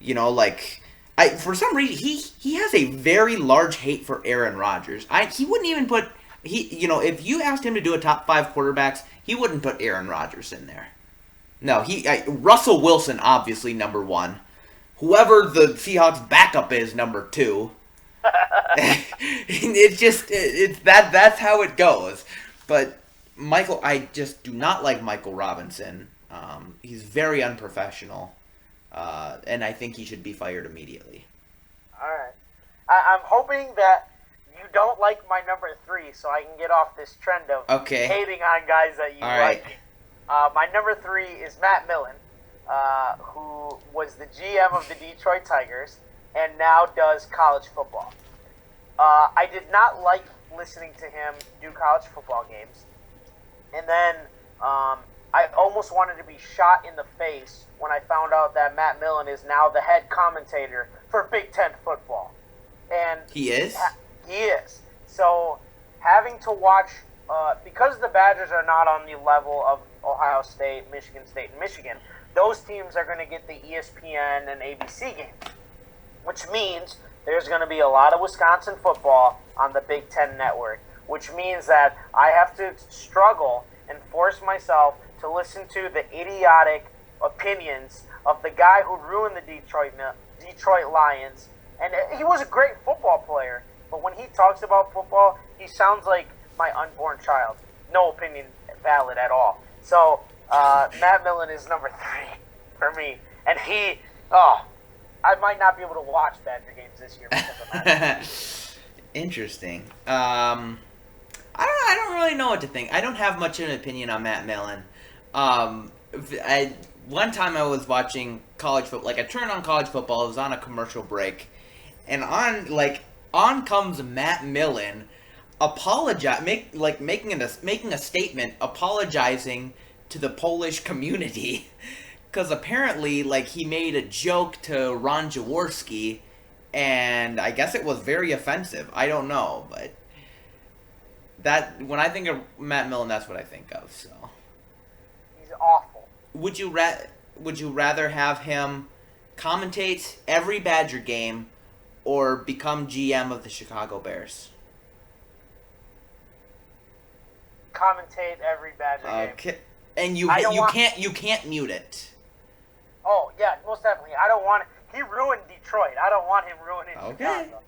for some reason, he has a very large hate for Aaron Rodgers. He wouldn't even put, if you asked him to do a top 5 quarterbacks, he wouldn't put Aaron Rodgers in there. No, Russell Wilson, obviously, number 1. Whoever the Seahawks backup is, number 2. That's how it goes. But I just do not like Michael Robinson. He's very unprofessional, and I think he should be fired immediately. All right. I'm hoping that you don't like my number 3, so I can get off this trend of hating on guys that you like. My number 3 is Matt Millen, who was the GM of the Detroit Tigers and now does college football. I did not like listening to him do college football games. And then I almost wanted to be shot in the face when I found out that Matt Millen is now the head commentator for Big Ten football. And he is? He is. So having to watch, because the Badgers are not on the level of Ohio State, and Michigan, those teams are going to get the ESPN and ABC games, which means there's going to be a lot of Wisconsin football on the Big Ten network, which means that I have to struggle and force myself to listen to the idiotic opinions of the guy who ruined the Detroit Lions. And he was a great football player, but when he talks about football, he sounds like my unborn child. No opinion valid at all. So Matt Millen is number 3 for me. And I might not be able to watch Badger games this year because of that. Interesting. I don't really know what to think. I don't have much of an opinion on Matt Millen. One time I was watching college football. I turned on college football. It was on a commercial break, and on comes Matt Millen, making a statement apologizing to the Polish community. Because apparently, he made a joke to Ron Jaworski, and I guess it was very offensive. I don't know, but when I think of Matt Millen, that's what I think of. So he's awful. Would you rather have him commentate every Badger game, or become GM of the Chicago Bears? Commentate every Badger game. And you can't mute it. Oh yeah, most definitely. I don't want it. He ruined Detroit. I don't want him ruining Chicago.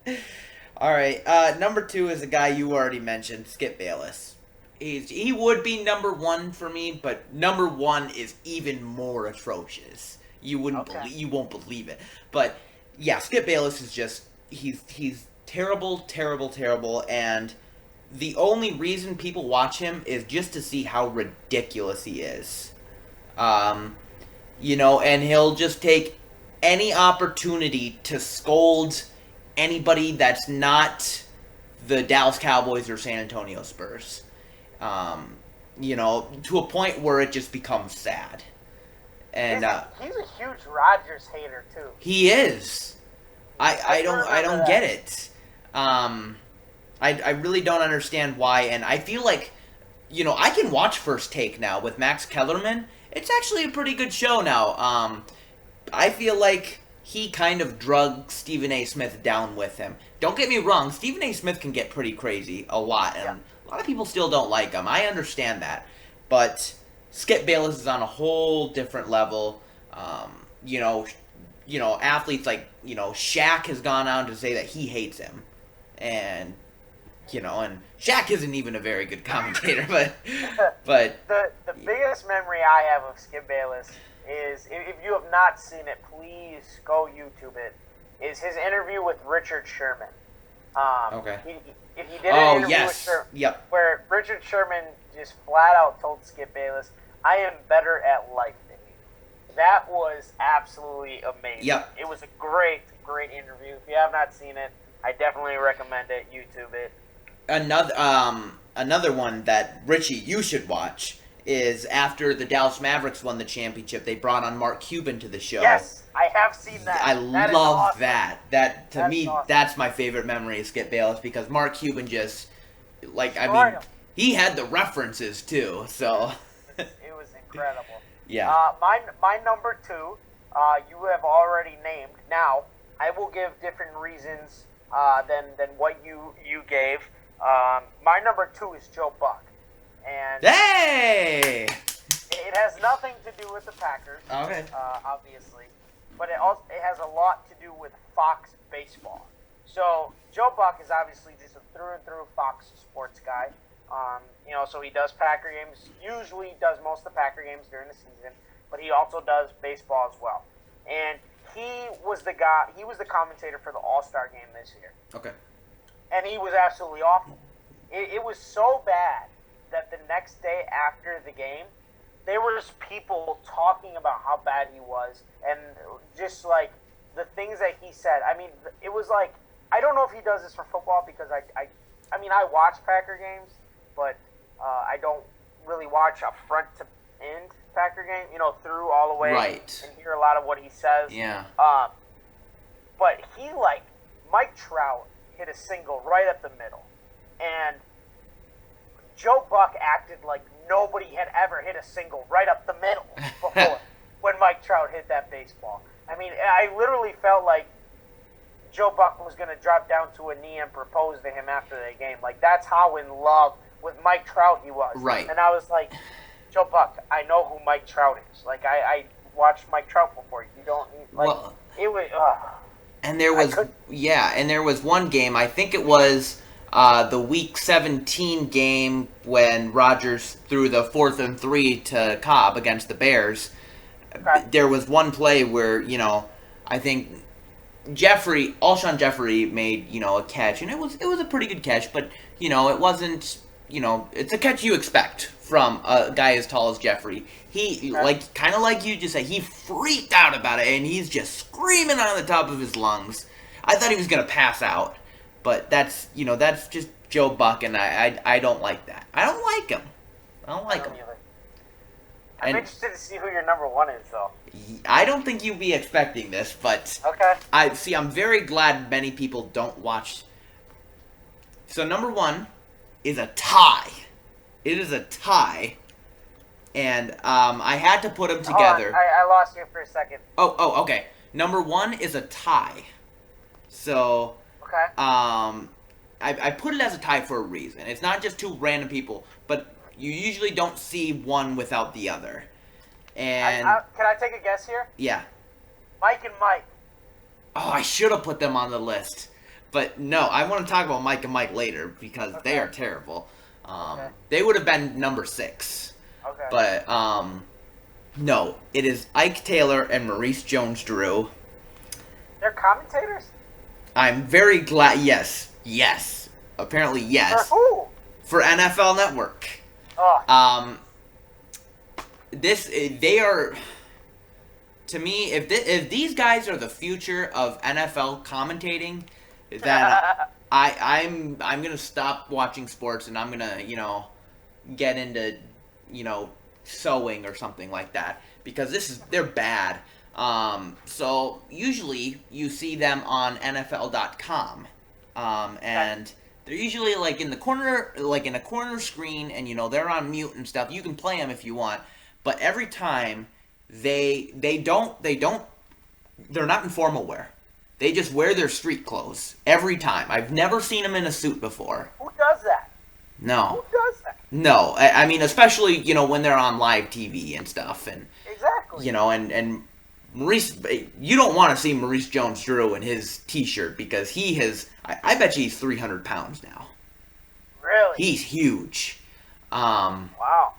All right. Number 2 is a guy you already mentioned, Skip Bayless. He would be number 1 for me, but number 1 is even more atrocious. You won't believe it. But yeah, Skip Bayless is just he's terrible, terrible, terrible, and the only reason people watch him is just to see how ridiculous he is. And he'll just take any opportunity to scold anybody that's not the Dallas Cowboys or San Antonio Spurs. To a point where it just becomes sad. And he's a huge Rodgers hater too. He is. I don't get it. I really don't understand why, and I feel like, I can watch First Take now with Max Kellerman. It's actually a pretty good show now. I feel like he kind of drug Stephen A. Smith down with him. Don't get me wrong, Stephen A. Smith can get pretty crazy a lot, and a lot of people still don't like him. I understand that. But Skip Bayless is on a whole different level. Athletes like, Shaq has gone on to say that he hates him. And Shaq isn't even a very good commentator, but the biggest memory I have of Skip Bayless is, if you have not seen it, please go YouTube it, is his interview with Richard Sherman. Okay. He did an interview with Sherman, where Richard Sherman just flat out told Skip Bayless, "I am better at life than you." That was absolutely amazing. Yep. It was a great, great interview. If you have not seen it, I definitely recommend it. YouTube it. Another one that, Richie, you should watch is after the Dallas Mavericks won the championship, they brought on Mark Cuban to the show. Yes, I have seen that. I love awesome. that. That's awesome. That's my favorite memory of Skip Bayless, because Mark Cuban just, he had the references too, so. It was incredible. Yeah. My number 2, you have already named. Now, I will give different reasons than what you gave. My number 2 is Joe Buck. And hey! It has nothing to do with the Packers, okay. Obviously, but it has a lot to do with Fox baseball. So Joe Buck is obviously just a through and through Fox sports guy. So he does Packer games. Usually does most of the Packer games during the season, but he also does baseball as well. And he was the commentator for the All-Star game this year. Okay. And he was absolutely awful. It was so bad that the next day after the game, there were just people talking about how bad he was, and just like the things that he said. I mean, it was like, I don't know if he does this for football, because I watch Packer games, but I don't really watch a front to end Packer game, through all the way, right, and hear a lot of what he says. Yeah. But Mike Trout hit a single right up the middle, and Joe Buck acted like nobody had ever hit a single right up the middle before when Mike Trout hit that baseball. I mean, I literally felt like Joe Buck was going to drop down to a knee and propose to him after the game. Like, that's how in love with Mike Trout he was. Right. And I was like, Joe Buck, I know who Mike Trout is. Like, I watched Mike Trout before. You don't need, like, well, it was, and there was one game, I think it was the Week 17 game when Rodgers threw the 4th and 3 to Cobb against the Bears. Okay. There was one play where, I think Alshon Jeffrey made, a catch, and it was a pretty good catch, but, it wasn't, it's a catch you expect from a guy as tall as Jeffrey. He, kind of like you just said, he freaked out about it, and he's just screaming on the top of his lungs. I thought he was going to pass out, but that's just Joe Buck, and I don't like that. I don't like him. I'm interested to see who your number 1 is, though. I don't think you'd be expecting this, but okay. I'm very glad many people don't watch. So number 1 is a tie. It is a tie, and I had to put them together. I lost you for a second. Oh, okay. Number 1 is a tie. So okay. I put it as a tie for a reason. It's not just two random people, but You usually don't see one without the other. And can I take a guess here? Yeah. Mike and Mike. Oh, I should have put them on the list. But no, I want to talk about Mike and Mike later because they are terrible. They would have been number 6. Okay. But no, it is Ike Taylor and Maurice Jones-Drew. They're commentators? I'm very glad. Yes. Apparently, yes. For who? For NFL Network. Oh. They are. To me, if these guys are the future of NFL commentating, then I'm gonna stop watching sports and I'm gonna get into sewing or something like that because they're bad. So usually you see them on NFL.com, and they're usually like in the corner, like in a corner screen, and they're on mute and stuff. You can play them if you want, but every time they're not in formal wear. They just wear their street clothes every time. I've never seen them in a suit before. Who does that? No. Who does that? No, I mean especially when they're on live TV and stuff, and exactly. And Maurice, you don't want to see Maurice Jones-Drew in his T-shirt because he has. I bet you he's 300 pounds now. Really? He's huge. Wow.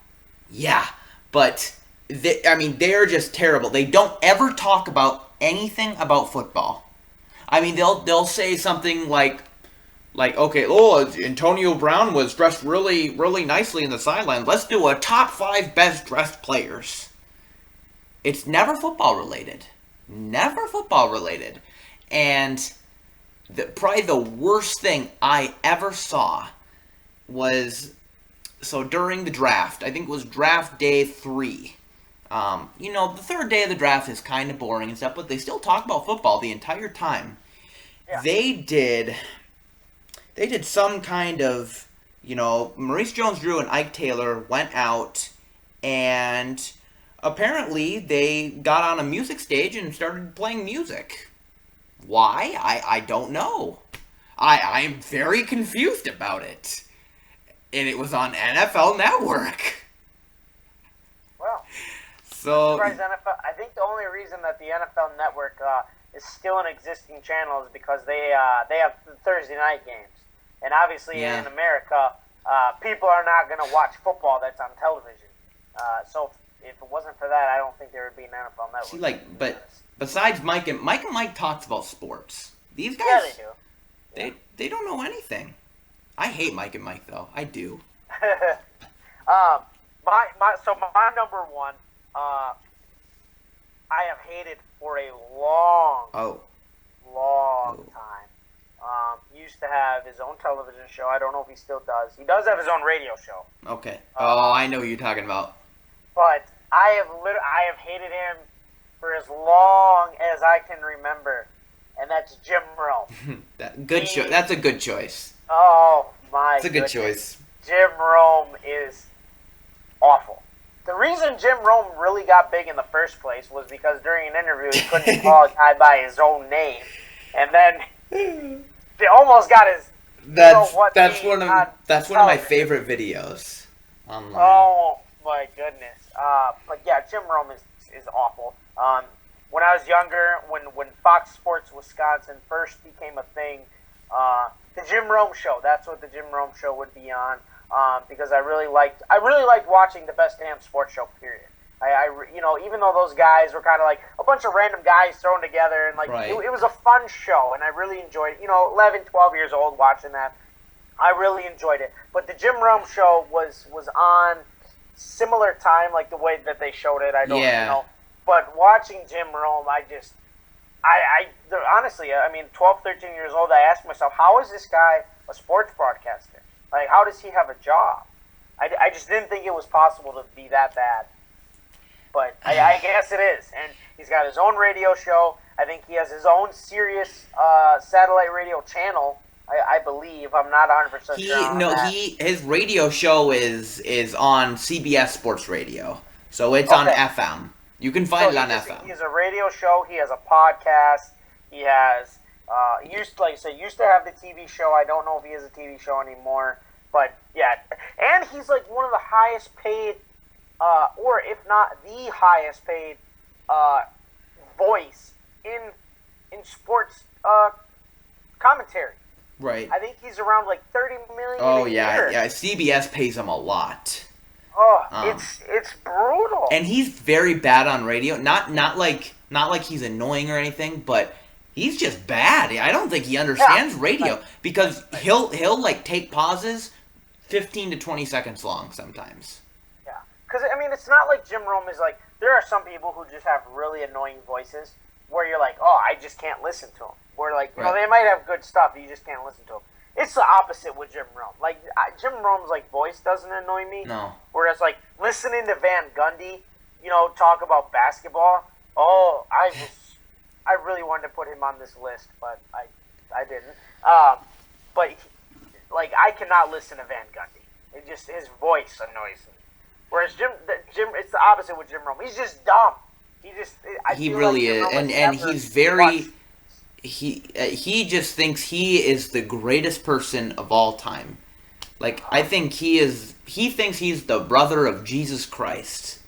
Yeah, but they're just terrible. They don't ever talk about anything about football. I mean, they'll say something like, Antonio Brown was dressed really, really nicely in the sidelines. Let's do a top 5 best dressed players. It's never football related. Never football related. And probably the worst thing I ever saw was, during the draft, I think it was draft day 3. The third day of the draft is kind of boring and stuff, but they still talk about football the entire time. Yeah. They did some kind of, Maurice Jones-Drew and Ike Taylor went out, and apparently they got on a music stage and started playing music. Why? I don't know. I'm very confused about it. And it was on NFL Network. Well. So, I think the only reason that the NFL Network is still an existing channel is because they have the Thursday night games, and obviously in America, people are not going to watch football that's on television. So if it wasn't for that, I don't think there would be an NFL Network. See, but besides Mike and Mike talks about sports. These guys, yeah, they do. They don't know anything. I hate Mike and Mike though. I do. My number one. I have hated for a long time. He used to have his own television show. I don't know if he still does. He does have his own radio show. Okay. I know what you're talking about. But I have hated him for as long as I can remember, and that's Jim Rome. That's a good choice. Oh my! It's a good choice. Jim Rome is awful. The reason Jim Rome really got big in the first place was because during an interview he couldn't call a guy by his own name, and then they almost got his. That's one of my favorite videos online. Oh my goodness! But yeah, Jim Rome is awful. When I was younger, when Fox Sports Wisconsin first became a thing, the Jim Rome Show. That's what the Jim Rome Show would be on. Because I really liked watching the Best Damn Sports Show. Period. Even though those guys were kind of like a bunch of random guys thrown together, and it was a fun show, and I really enjoyed it. 11, 12 years old watching that, I really enjoyed it. But the Jim Rome Show was on similar time, like the way that they showed it. I don't know, but watching Jim Rome, honestly, 12, 13 years old, I asked myself, how is this guy a sports broadcaster? Like, how does he have a job? I just didn't think it was possible to be that bad. But I guess it is. And he's got his own radio show. I think he has his own Sirius satellite radio channel, I believe. I'm not 100% sure. His radio show is on CBS Sports Radio. So it's on FM. You can find it on FM. He has a radio show. He has a podcast. He has... used to have the TV show. I don't know if he has a TV show anymore. But yeah, and he's like one of the highest paid, or if not the highest paid, voice in sports commentary. Right. I think he's around like 30 million. Oh a yeah, year. yeah. CBS pays him a lot. Oh, it's brutal. And he's very bad on radio. Not like he's annoying or anything, but he's just bad. I don't think he understands radio because he'll like take pauses 15 to 20 seconds long sometimes. Yeah. Cuz I mean, it's not like Jim Rome is like there are some people who just have really annoying voices where you're like, "Oh, I just can't listen to them." Where like, you know, they might have good stuff, you just can't listen to them. It's the opposite with Jim Rome. Like Jim Rome's like voice doesn't annoy me. No. Whereas like listening to Van Gundy, you know, talk about basketball. Oh, I really wanted to put him on this list, but I didn't. But like I cannot listen to Van Gundy. It just his voice annoys me. Whereas Jim, it's the opposite with Jim Rome. He's just dumb. He really is, and he's very. He just thinks he is the greatest person of all time. Like, I think he thinks he's the brother of Jesus Christ.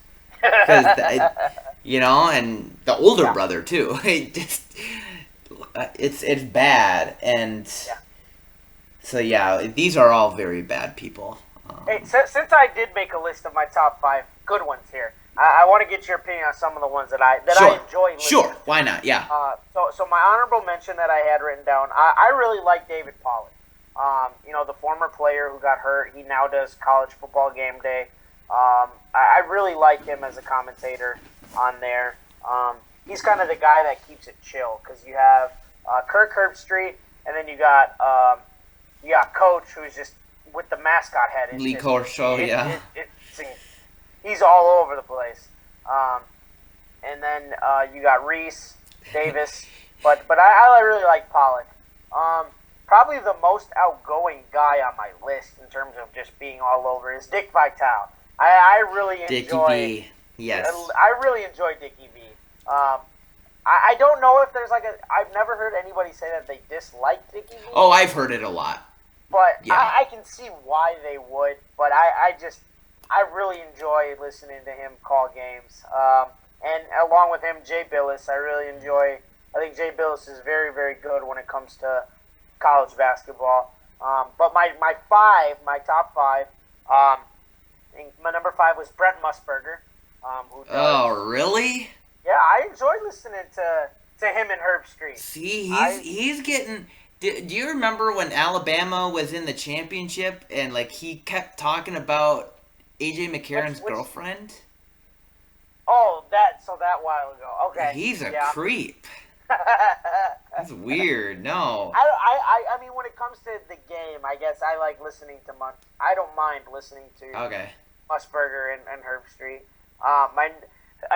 You know, and the older brother, too. It's bad, and so, yeah, these are all very bad people. Hey, since I did make a list of my top 5 good ones here, I want to get your opinion on some of the ones that I enjoy listening to. Sure, why not? Yeah. So my honorable mention that I had written down, I really like David Pollack. You know, the former player who got hurt. He now does college football game day. I really like him as a commentator on there. He's kind of the guy that keeps it chill because you have Kirk Herbstreit, and then you got Coach, who's just with the mascot head. Lee Corso, yeah. He's all over the place. And then you got Reese, Davis, but I really like Pollack. Probably the most outgoing guy on my list in terms of just being all over is Dick Vitale. I really enjoy Dickie V. Yes. I really enjoy Dickie V. I don't know if there's like I've never heard anybody say that they dislike Dickie V. Oh, I've heard it a lot. But yeah. I can see why they would. But I really enjoy listening to him call games. And along with him, Jay Billis, I really enjoy. I think Jay Billis is very, very good when it comes to college basketball. But my top 5, my number 5 was Brent Musburger. Really? Yeah, I enjoy listening to him and Herbstreit. See, he's getting. Do you remember when Alabama was in the championship and like he kept talking about AJ McCarron's girlfriend? Oh, that while ago. Okay. He's a creep. That's weird. No. I mean, when it comes to the game, I guess I like listening to I don't mind listening to Musburger and Herbstreit.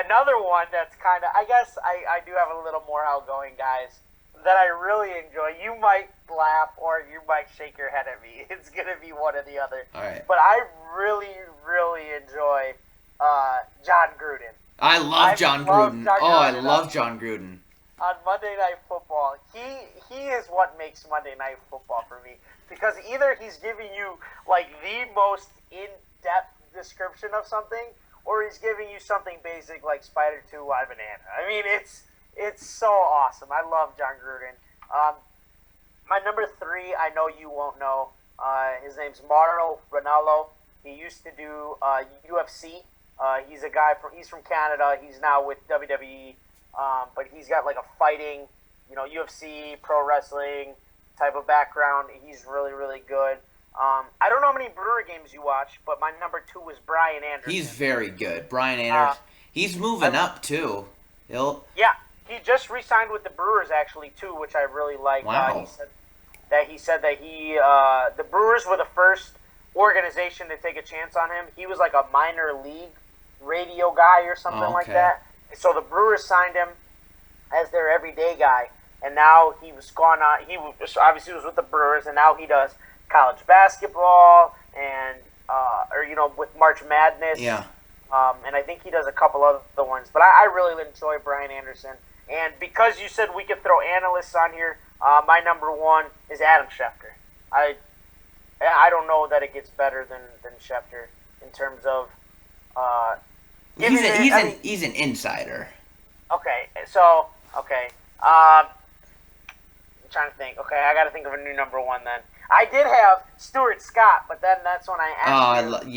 Another one that's kind of, I guess I do have a little more outgoing guys that I really enjoy. You might laugh or you might shake your head at me. It's going to be one or the other. All right. But I really, really enjoy John Gruden. I love John Gruden. I love John Gruden. On Monday Night Football, he is what makes Monday Night Football for me. Because either he's giving you like the most in-depth description of something, or he's giving you something basic like Spider 2 Y Banana. I mean, it's so awesome. I love John Gruden. My number 3, I know you won't know. His name's Mauro Ranallo. He used to do UFC. He's a guy he's from Canada. He's now with WWE. But he's got like a fighting, UFC, pro wrestling type of background. He's really, really good. I don't know how many Brewer games you watch, but my number 2 was Brian Anderson. He's very good. Brian Anderson. He's moving up, too. Yeah, he just re-signed with the Brewers, actually, too, which I really like. Wow. He said that the Brewers were the first organization to take a chance on him. He was like a minor league radio guy or something like that. So the Brewers signed him as their everyday guy, and now he was gone on. He obviously was with the Brewers, and now he does college basketball and with March Madness. Yeah. And I think he does a couple other ones. But I really enjoy Brian Anderson. And because you said we could throw analysts on here, my number 1 is Adam Schefter. I don't know that it gets better than Schefter in terms of He's an insider. Okay, so I'm trying to think. Okay, I got to think of a new number one then. I did have Stuart Scott, but then that's when I asked if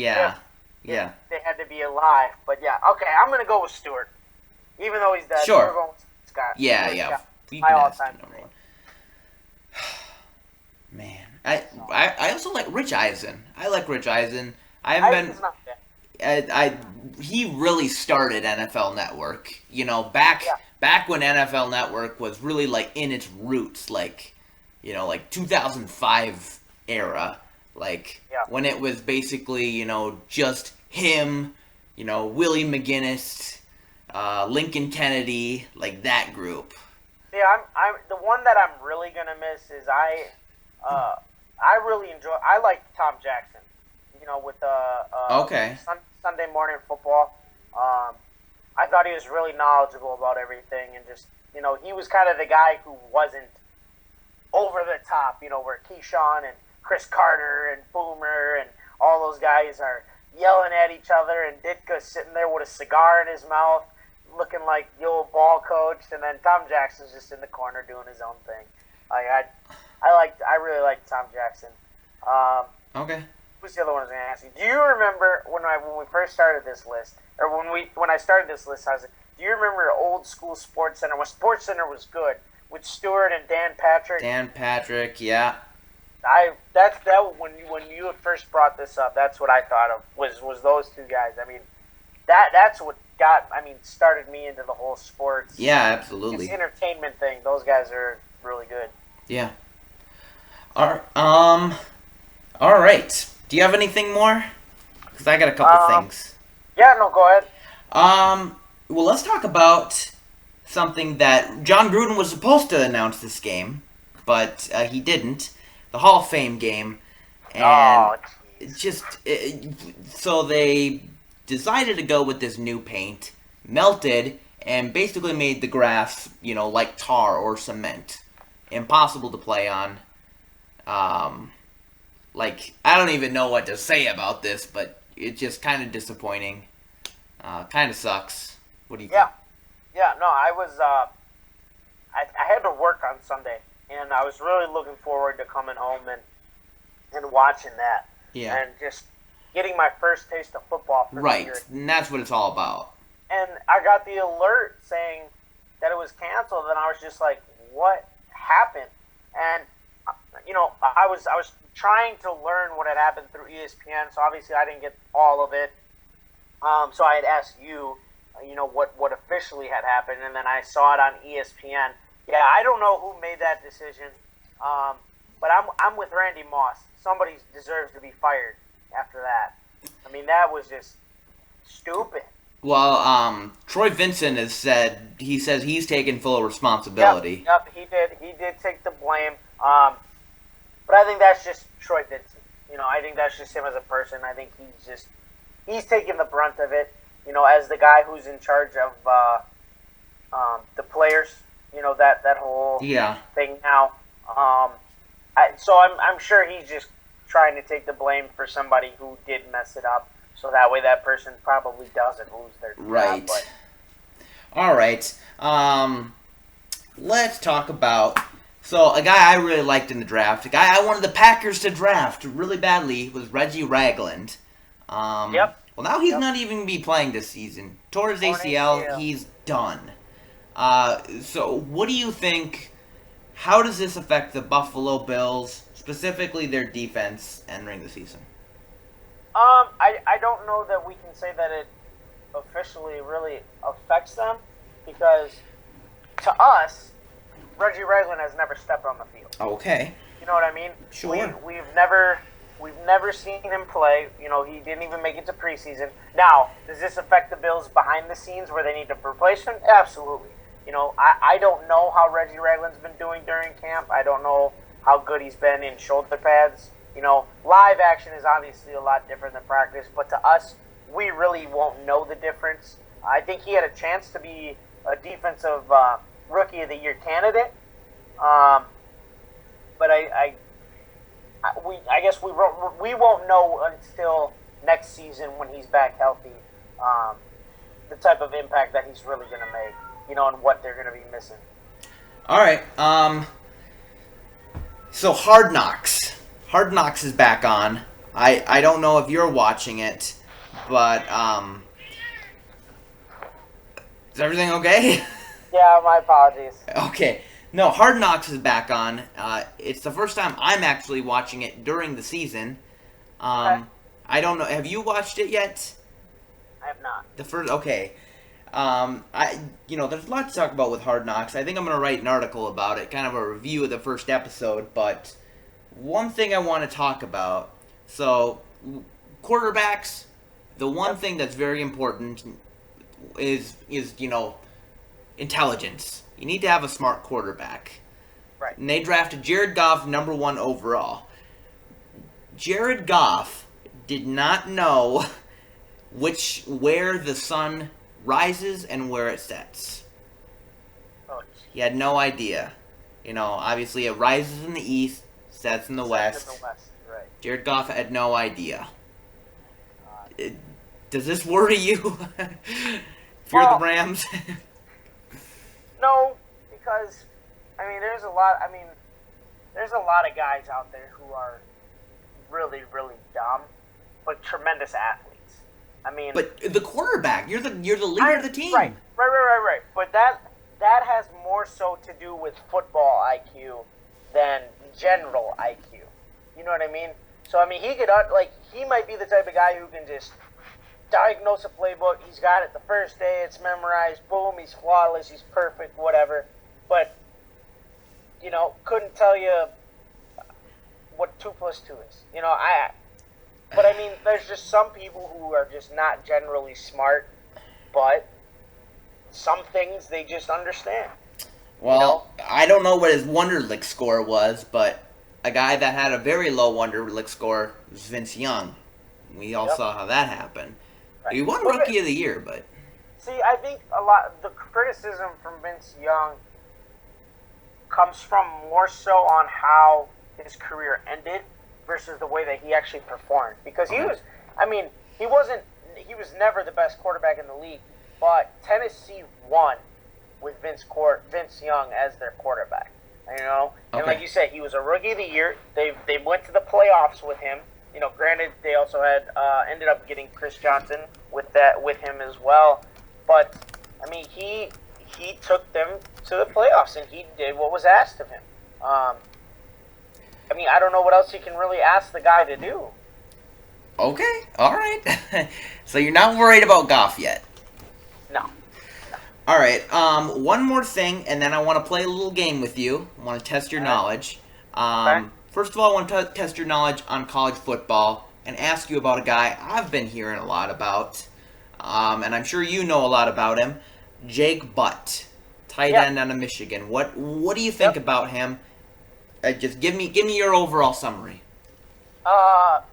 they had to be alive. But yeah, okay, I'm gonna go with Stuart, even though he's dead. Sure. We're going with Scott. Yeah, Stuart yeah. Scott. You My can all-time ask number favorite. one. Man, I also like Rich Eisen. I like Rich Eisen. I haven't been. It's not bad. He really started NFL Network. Back when NFL Network was really like in its roots, like 2005 era, when it was basically just him, Willie McGinnis, Lincoln Kennedy, like that group. Yeah, I'm the one that I'm really gonna miss is I really enjoy. I like Tom Jackson. With Sunday morning football. I thought he was really knowledgeable about everything, and just he was kind of the guy who wasn't over the top. Where Keyshawn and Chris Carter and Boomer and all those guys are yelling at each other, and Ditka's sitting there with a cigar in his mouth, looking like the old ball coach, and then Tom Jackson's just in the corner doing his own thing. I really liked Tom Jackson. Okay. Who's the other one I was going to ask you? Do you remember when we first started this list, or when I started this list? I was like, do you remember old school Sports Center when Sports Center was good with Stewart and Dan Patrick? Dan Patrick, yeah. When you first brought this up, that's what I thought of was those two guys. I mean, that's what started me into the whole sports. Yeah, absolutely. It's entertainment thing. Those guys are really good. Yeah. All right. Do you have anything more? Because I got a couple things. Yeah, no, go ahead. Well, let's talk about something that John Gruden was supposed to announce this game, but he didn't. The Hall of Fame game. And so they decided to go with this new paint, melted, and basically made the grass, like tar or cement. Impossible to play on. I don't even know what to say about this, but it's just kind of disappointing. Kind of sucks. What do you think? Yeah, no, I was, I had to work on Sunday, and I was really looking forward to coming home and watching that. Yeah. And just getting my first taste of football for the year. And that's what it's all about. And I got the alert saying that it was canceled, and I was just like, what happened? And I was trying to learn what had happened through ESPN, so obviously I didn't get all of it. So I had asked you, what officially had happened, and then I saw it on ESPN. Yeah, I don't know who made that decision, but I'm with Randy Moss. Somebody deserves to be fired after that. I mean, that was just stupid. Well, Troy Vincent says he's taking full responsibility. Yep, he did. He did take the blame. But I think that's just Troy Vincent. I think that's just him as a person. I think he's taking the brunt of it. As the guy who's in charge of the players. That whole thing now. So I'm sure he's just trying to take the blame for somebody who did mess it up. So that way that person probably doesn't lose their job. Right. But. All right. Let's talk about... So, a guy I really liked in the draft, a guy I wanted the Packers to draft really badly, was Reggie Ragland. Yep. Well, now he's not even going to be playing this season. Tore his ACL, he's done. So, what do you think... How does this affect the Buffalo Bills, specifically their defense, entering the season? I don't know that we can say that it officially really affects them, because to us, Reggie Ragland has never stepped on the field. Okay. You know what I mean? Sure. We've never seen him play. He didn't even make it to preseason. Now, does this affect the Bills behind the scenes where they need a replacement? Absolutely. I don't know how Reggie Ragland's been doing during camp. I don't know how good he's been in shoulder pads. Live action is obviously a lot different than practice, but to us, we really won't know the difference. I think he had a chance to be a defensive Rookie of the Year candidate, but I guess we won't know until next season when he's back healthy, the type of impact that he's really going to make, and what they're going to be missing. All right. So Hard Knocks. Hard Knocks is back on. I don't know if you're watching it, but is everything okay? Yeah, my apologies. Okay. No, Hard Knocks is back on. It's the first time I'm actually watching it during the season. Okay. I don't know. Have you watched it yet? I have not. The first, okay. There's a lot to talk about with Hard Knocks. I think I'm gonna write an article about it, kind of a review of the first episode. But one thing I want to talk about. So, quarterbacks. The one thing that's very important is intelligence. You need to have a smart quarterback. Right. And they drafted Jared Goff number 1 overall. Jared Goff did not know where the sun rises and where it sets. Oh, He had no idea. Obviously it rises in the east, sets in the west. In the west, right. Jared Goff had no idea. Does this worry you? If you're the Rams? No, because there's a lot of guys out there who are really, really dumb, but tremendous athletes. But the quarterback, you're the leader of the team. Right. But that has more so to do with football IQ than general IQ. You know what I mean? So he might be the type of guy who can just diagnose a playbook. He's got it the first day. It's memorized. Boom. He's flawless. He's perfect. Whatever. But couldn't tell you what 2 + 2 is. There's just some people who are just not generally smart, but some things they just understand. Well, I don't know what his Wonderlic score was, but a guy that had a very low Wonderlic score was Vince Young. We all saw how that happened. Right. He won Rookie of the Year, but... See, I think the criticism from Vince Young comes from more so on how his career ended versus the way that he actually performed. Because he was never the best quarterback in the league, but Tennessee won with Vince Young as their quarterback. And like you said, he was a Rookie of the Year. They went to the playoffs with him. Granted, they also had ended up getting Chris Johnson with him as well. But he took them to the playoffs, and he did what was asked of him. I don't know what else you can really ask the guy to do. Okay, all right. So you're not worried about Goff yet? No. All right. One more thing, and then I want to play a little game with you. I want to test your knowledge. Okay. First of all, I want to test your knowledge on college football and ask you about a guy I've been hearing a lot about, and I'm sure you know a lot about him, Jake Butt, tight end out of Michigan. What do you think about him? Just give me your overall summary. To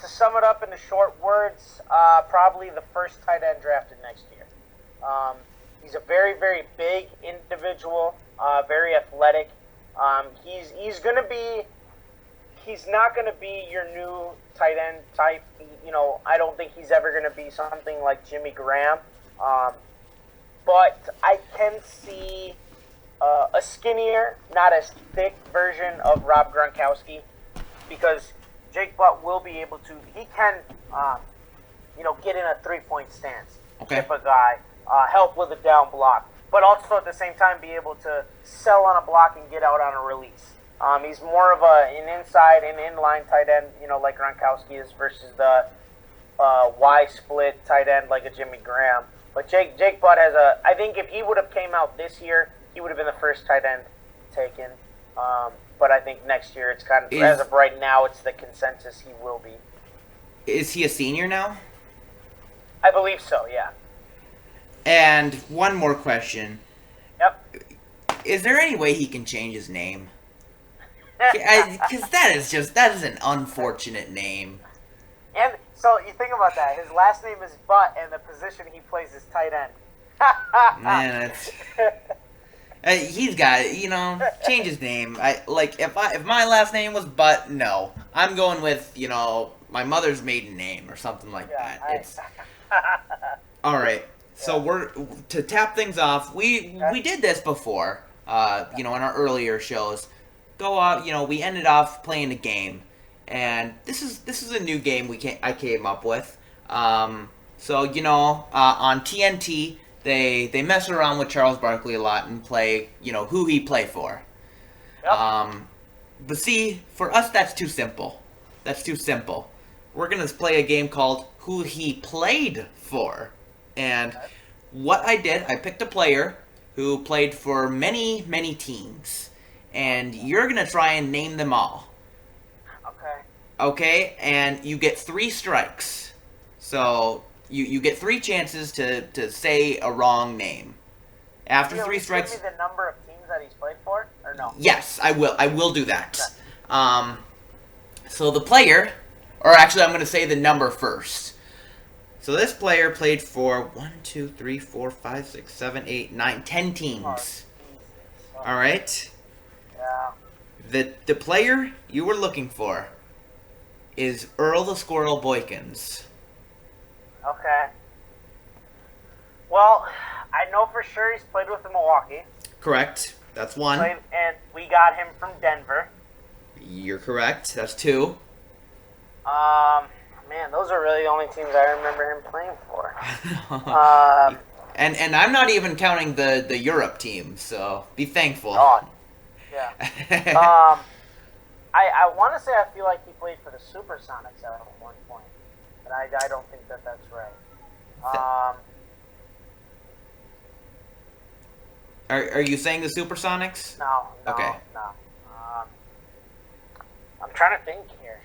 sum it up in the short words, probably the first tight end drafted next year. He's a very, very big individual, very athletic. He's not going to be your new tight end type. I don't think he's ever going to be something like Jimmy Graham. But I can see a skinnier, not as thick version of Rob Gronkowski, because Jake Butt will be able to. He can, get in a 3-point stance, chip a guy, help with a down block, but also at the same time be able to sell on a block and get out on a release. He's more of an inside and inline tight end, like Gronkowski is, versus the Y split tight end like a Jimmy Graham. But Jake Butt has I think if he would have came out this year, he would have been the first tight end taken. But I think next year it's kind of, as of right now, it's the consensus he will be. Is he a senior now? I believe so, yeah. And one more question. Yep. Is there any way he can change his name? Because that is an unfortunate name. And so you think about that. His last name is Butt, and the position he plays is tight end. Man, He's got it, change his name. If my last name was Butt, no. I'm going with, my mother's maiden name or something like that. It's all right. So we're to tap things off. We did this before. In our earlier shows. Go out, we ended off playing a game. And this is a new game I came up with. On TNT they mess around with Charles Barkley a lot and play, who he play for. Yep. But see, for us that's too simple. We're gonna play a game called Who He Played For. And what I did, I picked a player who played for many, many teams. And you're gonna try and name them all. Okay, and you get 3 strikes. So you get 3 chances to say a wrong name. After 3 strikes. Give me the number of teams that he's played for, or no? Yes, I will. I will do that. Okay. So the player, or actually, I'm going to say the number first. So this player played for 1, 2, 3, 4, 5, 6, 7, 8, 9, 10 teams. All right. Yeah. The player you were looking for is Earl the Squirrel Boykins. Okay. Well, I know for sure he's played with the Milwaukee. Correct. That's 1. And we got him from Denver. You're correct. That's 2. Man, those are really the only teams I remember him playing for. And I'm not even counting the Europe team, so be thankful. Oh, yeah. I want to say I feel like he played for the Supersonics at one point, but I don't think that's right. Are you saying the Supersonics? No. Okay. No. I'm trying to think here.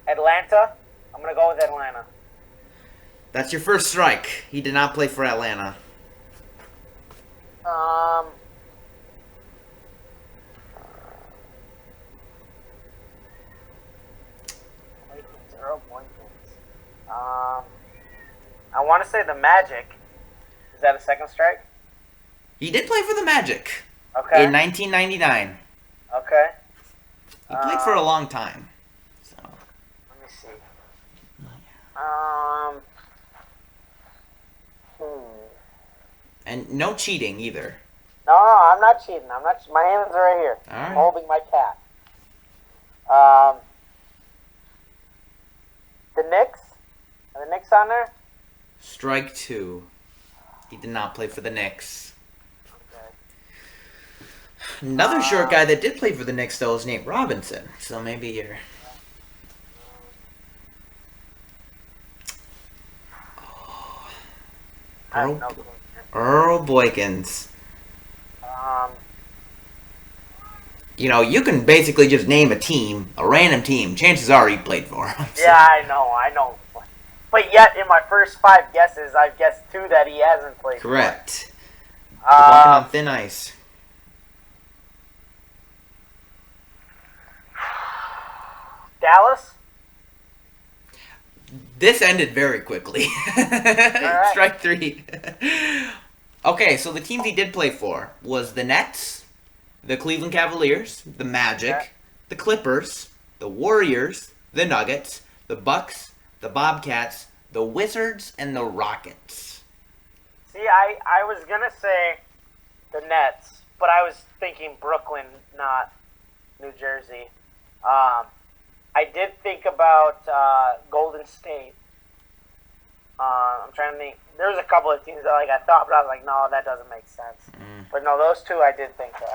Atlanta? I'm going to go with Atlanta. That's your first strike. He did not play for Atlanta. I want to say the Magic. Is that a second strike? He did play for the Magic. Okay. In 1999. Okay. He played for a long time. So. Let me see. And no cheating either. No, I'm not cheating. My hands are right here. All right. I'm holding my cat. The Knicks? Are the Knicks on there? Strike 2. He did not play for the Knicks. Okay. Another short guy that did play for the Knicks, though, is Nate Robinson. So maybe you're... Earl Boykins. You can basically just name a team, a random team. Chances are he played for him. So. Yeah, I know. But yet, in my first 5 guesses, I've guessed 2 that he hasn't played for. Correct. You're walking on thin ice. Dallas? This ended very quickly. Right. Strike 3. Okay, so the teams he did play for was the Nets, the Cleveland Cavaliers, the Magic, the Clippers, the Warriors, the Nuggets, the Bucks, the Bobcats, the Wizards, and the Rockets. See, I was going to say the Nets, but I was thinking Brooklyn, not New Jersey. I did think about Golden State. I'm trying to think. There was a couple of teams that I thought, but I was like, no, that doesn't make sense. But no, those 2 I did think of.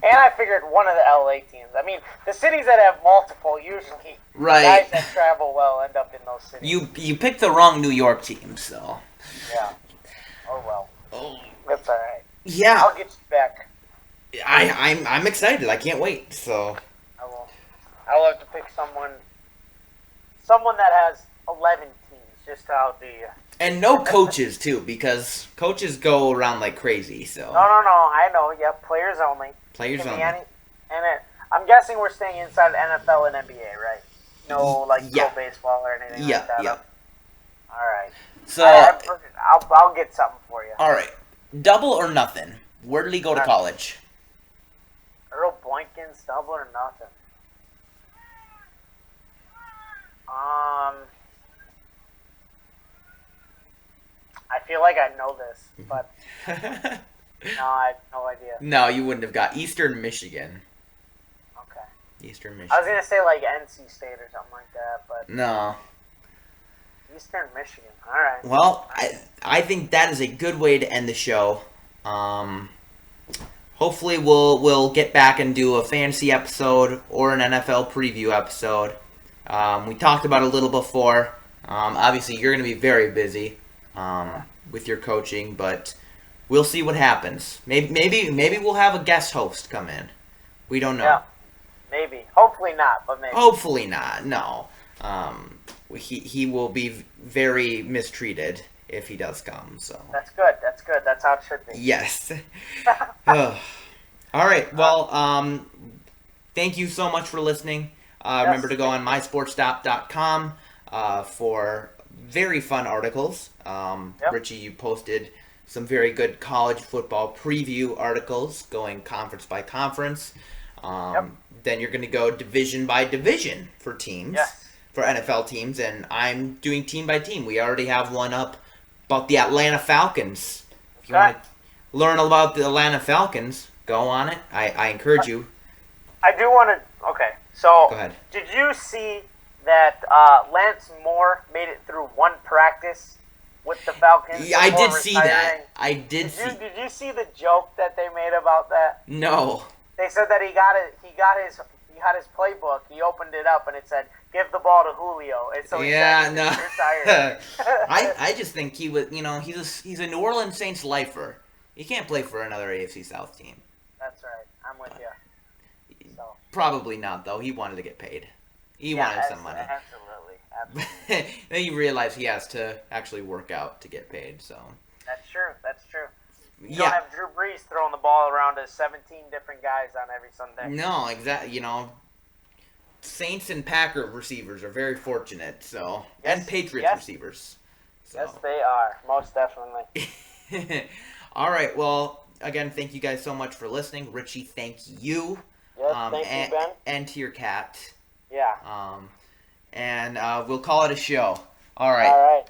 And I figured one of the LA teams. I mean, the cities that have multiple usually guys that travel well end up in those cities. You picked the wrong New York team, so. Yeah. Oh well. Oh. That's all right. Yeah. I'll get you back. I'm excited. I can't wait. So. I'll have to pick someone that has 11 teams, just out the. And no coaches too, because coaches go around like crazy. So. No. I know. Yep. Players only. Players only. I'm guessing we're staying inside NFL and NBA, right? No, pro baseball or anything like that. Yep. All right. So, I'll get something for you. all right. Double or nothing. Where did he go to college? Earl Boykins, double or nothing. I feel like I know this, but no, I have no idea. No, you wouldn't have got Eastern Michigan. Okay. Eastern Michigan. I was gonna say like NC State or something like that, but No. Eastern Michigan. All right. Well, I think that is a good way to end the show. Hopefully we'll get back and do a fantasy episode or an NFL preview episode. We talked about it a little before. Obviously, you're going to be very busy with your coaching, but we'll see what happens. Maybe we'll have a guest host come in. We don't know. Yeah, maybe. Hopefully not, but maybe. Hopefully not. No. He will be very mistreated if he does come. So that's good. That's good. That's how it should be. Yes. All right. Well, thank you so much for listening. Remember to go on mysportstop.com for very fun articles. Richie, you posted some very good college football preview articles going conference by conference. Then you're going to go division by division for teams, for NFL teams, and I'm doing team by team. We already have one up about the Atlanta Falcons. If you want to learn about the Atlanta Falcons, go on it. I encourage you. I do want to... Okay, so... Go ahead. Did you see that Lance Moore made it through one practice with the Falcons? Yeah, I did see that. Did you see the joke that they made about that? No. They said that he got his playbook. He opened it up and it said, "Give the ball to Julio." And so retired. I just think he was. He's a New Orleans Saints lifer. He can't play for another AFC South team. That's right. I'm with you. So. Probably not, though. He wanted to get paid. He wanted some money. Absolutely. Then you realize he has to actually work out to get paid. So. That's true. You don't have Drew Brees throwing the ball around to 17 different guys on every Sunday. No, exactly. Saints and Packer receivers are very fortunate. So, and Patriots receivers. So. Yes, they are. Most definitely. All right. Well, again, thank you guys so much for listening. Richie, thank you. Yes, thank you, Ben. And to your cat. Yeah. And we'll call it a show. All right. All right.